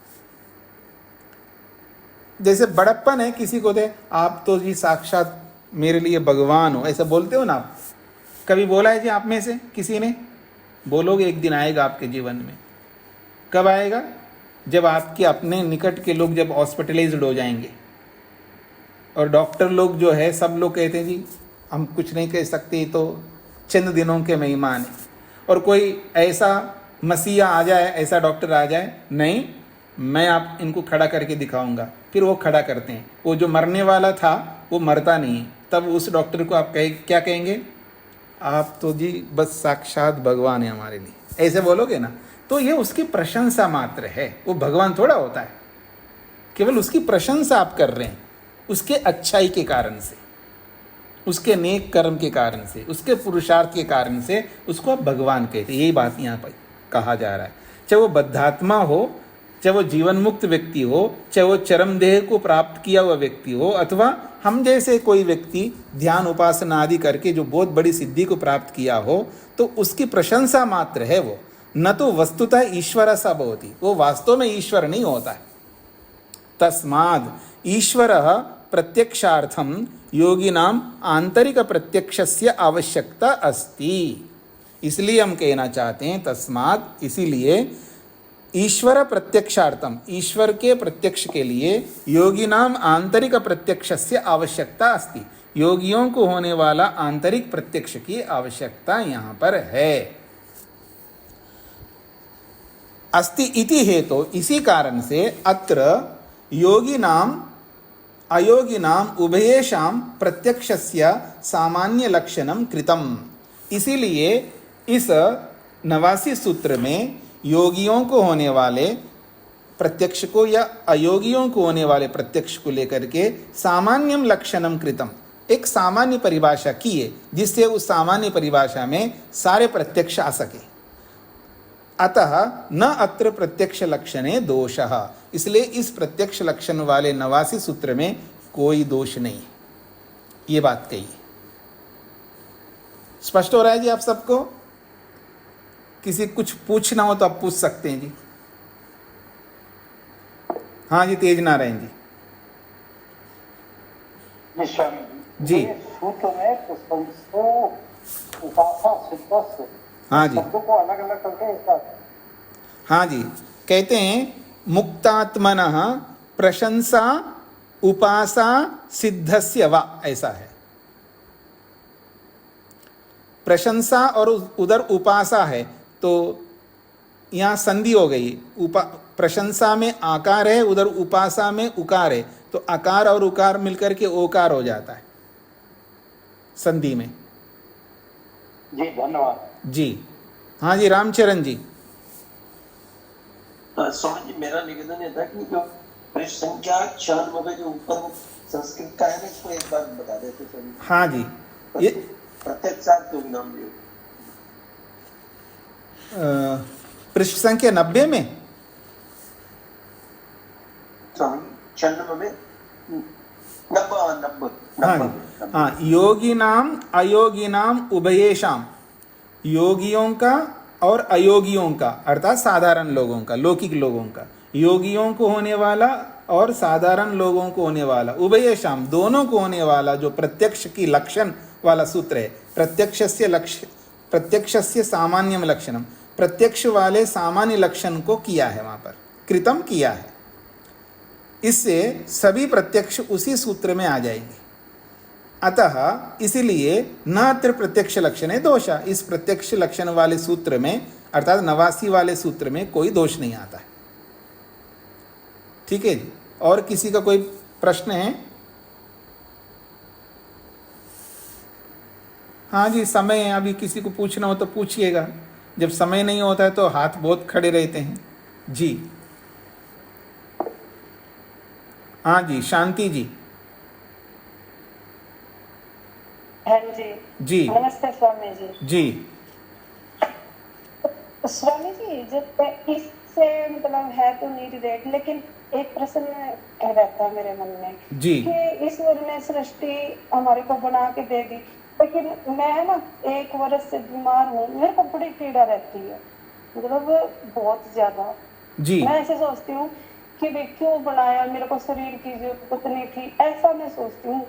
जैसे बड़प्पन है किसी को दे, आप तो जी साक्षात मेरे लिए भगवान हो, ऐसा बोलते हो ना आप? कभी बोला है जी आप में से किसी ने? बोलोगे, एक दिन आएगा आपके जीवन में। कब आएगा? जब आपके अपने निकट के लोग जब हॉस्पिटलाइज्ड हो जाएंगे और डॉक्टर लोग जो है सब लोग कहते हैं जी हम कुछ नहीं कह सकते, तो चंद दिनों के मेहमान हैं। और कोई ऐसा मसीहा आ जाए, ऐसा डॉक्टर आ जाए, नहीं मैं आप इनको खड़ा करके दिखाऊंगा, फिर वो खड़ा करते हैं। वो जो मरने वाला था वो मरता नहीं है, तब उस डॉक्टर को आप क्या कहेंगे? आप तो जी बस साक्षात भगवान है हमारे लिए, ऐसे बोलोगे ना। तो ये उसकी प्रशंसा मात्र है, वो भगवान थोड़ा होता है। केवल उसकी प्रशंसा आप कर रहे हैं, उसके अच्छाई के कारण से, उसके नेक कर्म के कारण से, उसके पुरुषार्थ के कारण से उसको आप भगवान कहते हैं। यही बात यहाँ पर कहा जा रहा है। चाहे वो बद्धात्मा हो, चाहे वो जीवन मुक्त व्यक्ति हो, चाहे वो चरम देह को प्राप्त किया हुआ व्यक्ति हो, अथवा हम जैसे कोई व्यक्ति ध्यान उपासना आदि करके जो बहुत बड़ी सिद्धि को प्राप्त किया हो, तो उसकी प्रशंसा मात्र है वो, न तो वस्तुतः ईश्वर सा भवति, वो वास्तव में ईश्वर नहीं होता है। तस्माद् ईश्वरः प्रत्यक्षार्थम योगिनाम आंतरिक प्रत्यक्षस्य आवश्यकता अस्ति। इसलिए हम कहना चाहते हैं तस्मात्, इसीलिए ईश्वर प्रत्यक्षार्थम, ईश्वर के प्रत्यक्ष के लिए योगिनाम आंतरिक प्रत्यक्षस्य आवश्यकता अस्ति, योगियों को होने वाला आंतरिक प्रत्यक्ष की आवश्यकता यहाँ पर है। अस्ति इति हेतु, इसी कारण से अत्र योगिनाम अयोगिनाम उभयेषां प्रत्यक्षस्य सामान्य लक्षणम कृतम। इसीलिए इस 89 सूत्र में योगियों को होने वाले प्रत्यक्ष को या अयोगियों को होने वाले प्रत्यक्ष को लेकर के सामान्यम लक्षणम कृतम, एक सामान्य परिभाषा की है, जिससे उस सामान्य परिभाषा में सारे प्रत्यक्ष आ सके। अतः न अत्र प्रत्यक्ष लक्षणे दोषः, इसलिए इस प्रत्यक्ष लक्षण वाले 89 सूत्र में कोई दोष नहीं, ये बात कही। स्पष्ट हो रहा है जी आप सबको? किसी कुछ पूछना हो तो आप पूछ सकते हैं जी। हाँ जी, तेज नारायण जी। जी
सूत्र में उपासना सिद्ध,
हाँ जी,
शब्दों को अलग अलग करके इसका,
हाँ जी, कहते हैं मुक्तात्मनः प्रशंसा उपासा सिद्धस्य वा, ऐसा है। प्रशंसा और उधर उपासा है, तो यहाँ संधि हो गई। प्रशंसा में आकार है, उधर उपासा में उकार है, तो आकार और उकार मिलकर के ओकार हो जाता है संधि में।
जी धन्यवाद
जी हाँ जी, रामचरण जी।
स्वामी जी, मेरा निवेदन ये था कि जो पृष्ठ संख्या 96 जो ऊपर वो संस्कृत का है ना, इसको एक बार बता देते स्वामी।
हाँ जी, ये
प्रत्यक्षार्थ योग नाम योग
पृष्ठ संख्या 90 में,
स्वामी 96 में 90
हाँ, योगी नाम अयोगी नाम उभयेशाम, योगियों का और अयोगियों का, अर्थात साधारण लोगों का, लौकिक लोगों का, योगियों को होने वाला और साधारण लोगों को होने वाला, उभयेशाम दोनों को होने वाला जो प्रत्यक्ष की लक्षण वाला सूत्र है। प्रत्यक्षस्य सामान्यम लक्षणम, प्रत्यक्ष वाले सामान्य लक्षण को किया है, वहां पर कृतम किया है। इससे सभी प्रत्यक्ष उसी सूत्र में आ जाएंगे। अतः इसीलिए न अत्र प्रत्यक्ष लक्षण है दोषा, इस प्रत्यक्ष लक्षण वाले सूत्र में अर्थात 89 वाले सूत्र में कोई दोष नहीं आता है। ठीक है जी, और किसी का कोई प्रश्न है? हाँ जी, समय है, अभी किसी को पूछना हो तो पूछिएगा, जब समय नहीं होता है तो हाथ बहुत खड़े रहते हैं। जी हाँ जी, शांति जी।
हाँ जी
जी
नमस्ते स्वामी जी।
जी
स्वामी जी, जब इससे मतलब है तो नहीं रिलेट, लेकिन एक प्रश्न रहता है मेरे मन में
जी
कि ईश्वर ने सृष्टि हमारे को बना के दे दी, लेकिन मैं ना 1 वर्ष से बीमार हूँ, मेरे को बड़ी पीड़ा रहती है, मतलब बहुत ज्यादा।
जी
मैं ऐसे सोचती हूँ कि वे क्यों बनाया, मेरे को शरीर की जरूरत नहीं थी, ऐसा मैं सोचती हूँ।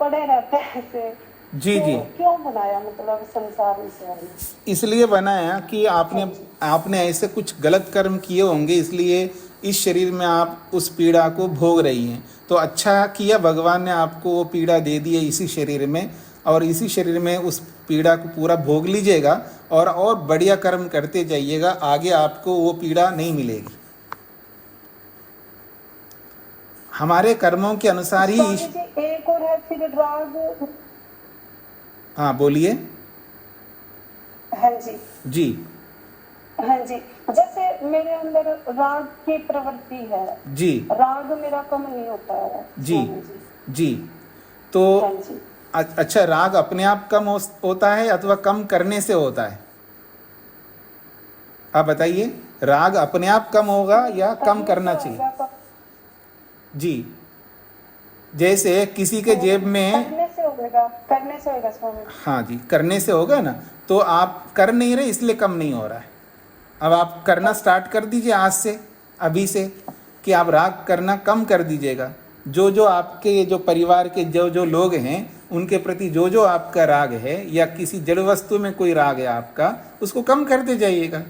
पड़े रहते हैं ऐसे,
जी जी,
क्यों बनाया, मतलब संसार में
इसलिए बनाया कि आपने ऐसे कुछ गलत कर्म किए होंगे, इसलिए इस शरीर में आप उस पीड़ा को भोग रही हैं। तो अच्छा किया भगवान ने आपको वो पीड़ा दे दी है इसी शरीर में, और इसी शरीर में उस पीड़ा को पूरा भोग लीजिएगा और बढ़िया कर्म करते जाइएगा, आगे आपको वो पीड़ा नहीं मिलेगी। हमारे कर्मों के अनुसार ही।
एक और है फिर राग।
हाँ बोलिए।
हाँ जी
जी
हाँ जी, जैसे मेरे अंदर राग की प्रवृत्ति है
जी,
राग मेरा कम नहीं होता है
जी जी, तो
हाँ जी।
अच्छा, राग अपने आप कम होता है अथवा कम करने से होता है? आप बताइए, राग अपने आप कम होगा या कम करना चाहिए? जी, जैसे किसी के जेब में
करने से होगा स्वामी।
हाँ जी, करने से होगा ना, तो आप कर नहीं रहे इसलिए कम नहीं हो रहा है। अब आप करना स्टार्ट कर दीजिए आज से, अभी से, कि आप राग करना कम कर दीजिएगा। जो आपके जो परिवार के जो लोग हैं उनके प्रति जो आपका राग है, या किसी जड़ वस्तु में कोई राग है आपका, उसको कम करते जाइएगा,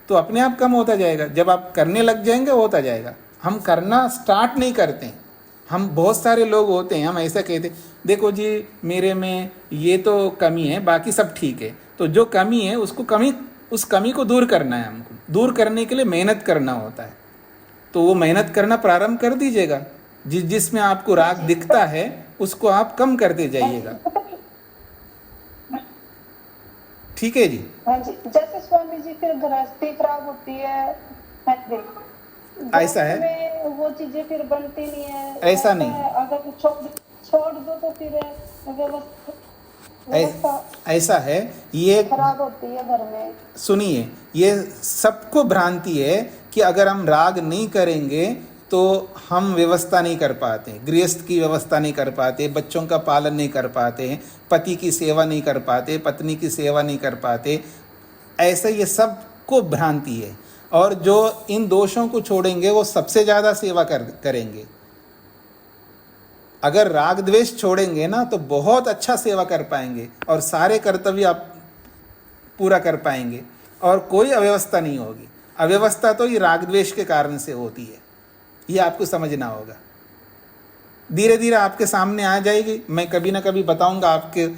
तो अपने आप कम होता जाएगा। जब आप करने लग जाएंगे होता जाएगा। हम करना स्टार्ट नहीं करते हैं। हम बहुत सारे लोग होते हैं, हम ऐसा कहते देखो जी मेरे में ये तो कमी है, बाकी सब ठीक है। तो जो कमी है उस कमी को दूर करना है। हमको दूर करने के लिए मेहनत करना होता है, तो वो मेहनत करना प्रारंभ कर दीजिएगा। जिसमें आपको राग दिखता है उसको आप कम करते जाइएगा। ठीक है जी।
हाँ जी, जैसे स्वामी जी फिर गृहस्थी खराब होती है,
ऐसा है,
वो चीजें फिर बनती नहीं है।
ऐसा नहीं,
अगर छोड़ दो तो फिर
ऐसा है, ये
खराब होती है घर में।
सुनिए, ये सबको भ्रांति है कि अगर हम राग नहीं करेंगे तो हम व्यवस्था नहीं कर पाते, गृहस्थ की व्यवस्था नहीं कर पाते, बच्चों का पालन नहीं कर पाते, पति की सेवा नहीं कर पाते, पत्नी की सेवा नहीं कर पाते। ऐसा ये सबको भ्रांति है। और जो इन दोषों को छोड़ेंगे वो सबसे ज़्यादा सेवा करेंगे। अगर राग द्वेष छोड़ेंगे ना तो बहुत अच्छा सेवा कर पाएंगे और सारे कर्तव्य आप पूरा कर पाएंगे और कोई अव्यवस्था नहीं होगी। अव्यवस्था तो ये राग द्वेष के कारण से होती है, ये आपको समझना होगा। धीरे धीरे आपके सामने आ जाएगी। मैं कभी ना कभी बताऊंगा आपके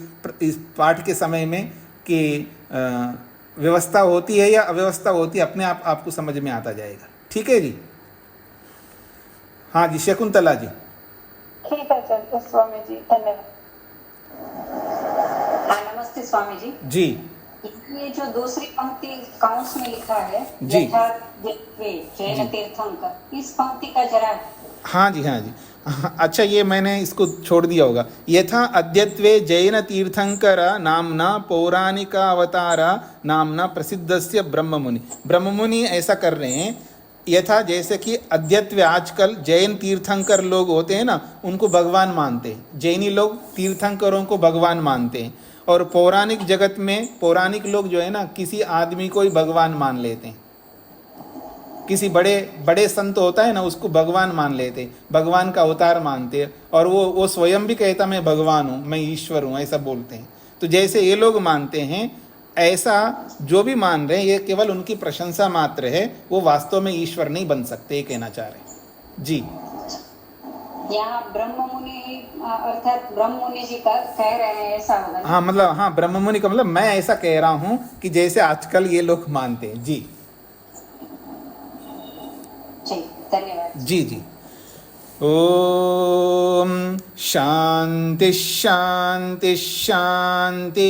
इस पाठ के समय में कि व्यवस्था होती है या अव्यवस्था होती है, अपने आप आपको समझ में आता जाएगा। ठीक है जी। हाँ जी, शकुंतला जी।
ठीक है चल स्वामी जी, धन्यवाद।
हाँ, नमस्ते स्वामी जी।
जी
ये जो दूसरी पंक्ति काउंस में लिखा है
जी।
जैन तीर्थंकर, इस पंक्ति का जरा।
हाँ जी, हाँ जी। अच्छा, ये मैंने इसको छोड़ दिया होगा। यथा अद्यत्वे जैन तीर्थंकर नामना पौराणिका अवतारा नामना प्रसिद्धस्य ब्रह्ममुनि। ब्रह्ममुनि ऐसा कर रहे हैं, यथा जैसे कि अद्यत्वे आजकल जैन तीर्थंकर लोग होते हैं ना, उनको भगवान मानते हैं। जैनी लोग तीर्थंकरों को भगवान मानते हैं, और पौराणिक जगत में पौराणिक लोग जो है ना, किसी आदमी को ही भगवान मान लेते हैं। किसी बड़े बड़े संत होता है ना, उसको भगवान मान लेते, भगवान का अवतार मानते हैं, और वो स्वयं भी कहता मैं भगवान हूँ, मैं ईश्वर हूँ, ऐसा बोलते हैं। तो जैसे ये लोग मानते हैं, ऐसा जो भी मान रहे हैं ये केवल उनकी प्रशंसा मात्र है, वो वास्तव में ईश्वर नहीं बन सकते, ये कहना चाह रहे हैं जी।
यहाँ ब्रह्ममुनि अर्थात ब्रह्ममुनि जी का कह रहे हैं, ऐसा होगा?
हाँ, मतलब हाँ, ब्रह्ममुनि का मतलब मैं ऐसा कह रहा हूँ कि जैसे आजकल ये लोग मानते हैं जी।
धन्यवाद
जी जी। ओम शांति शांति शांति।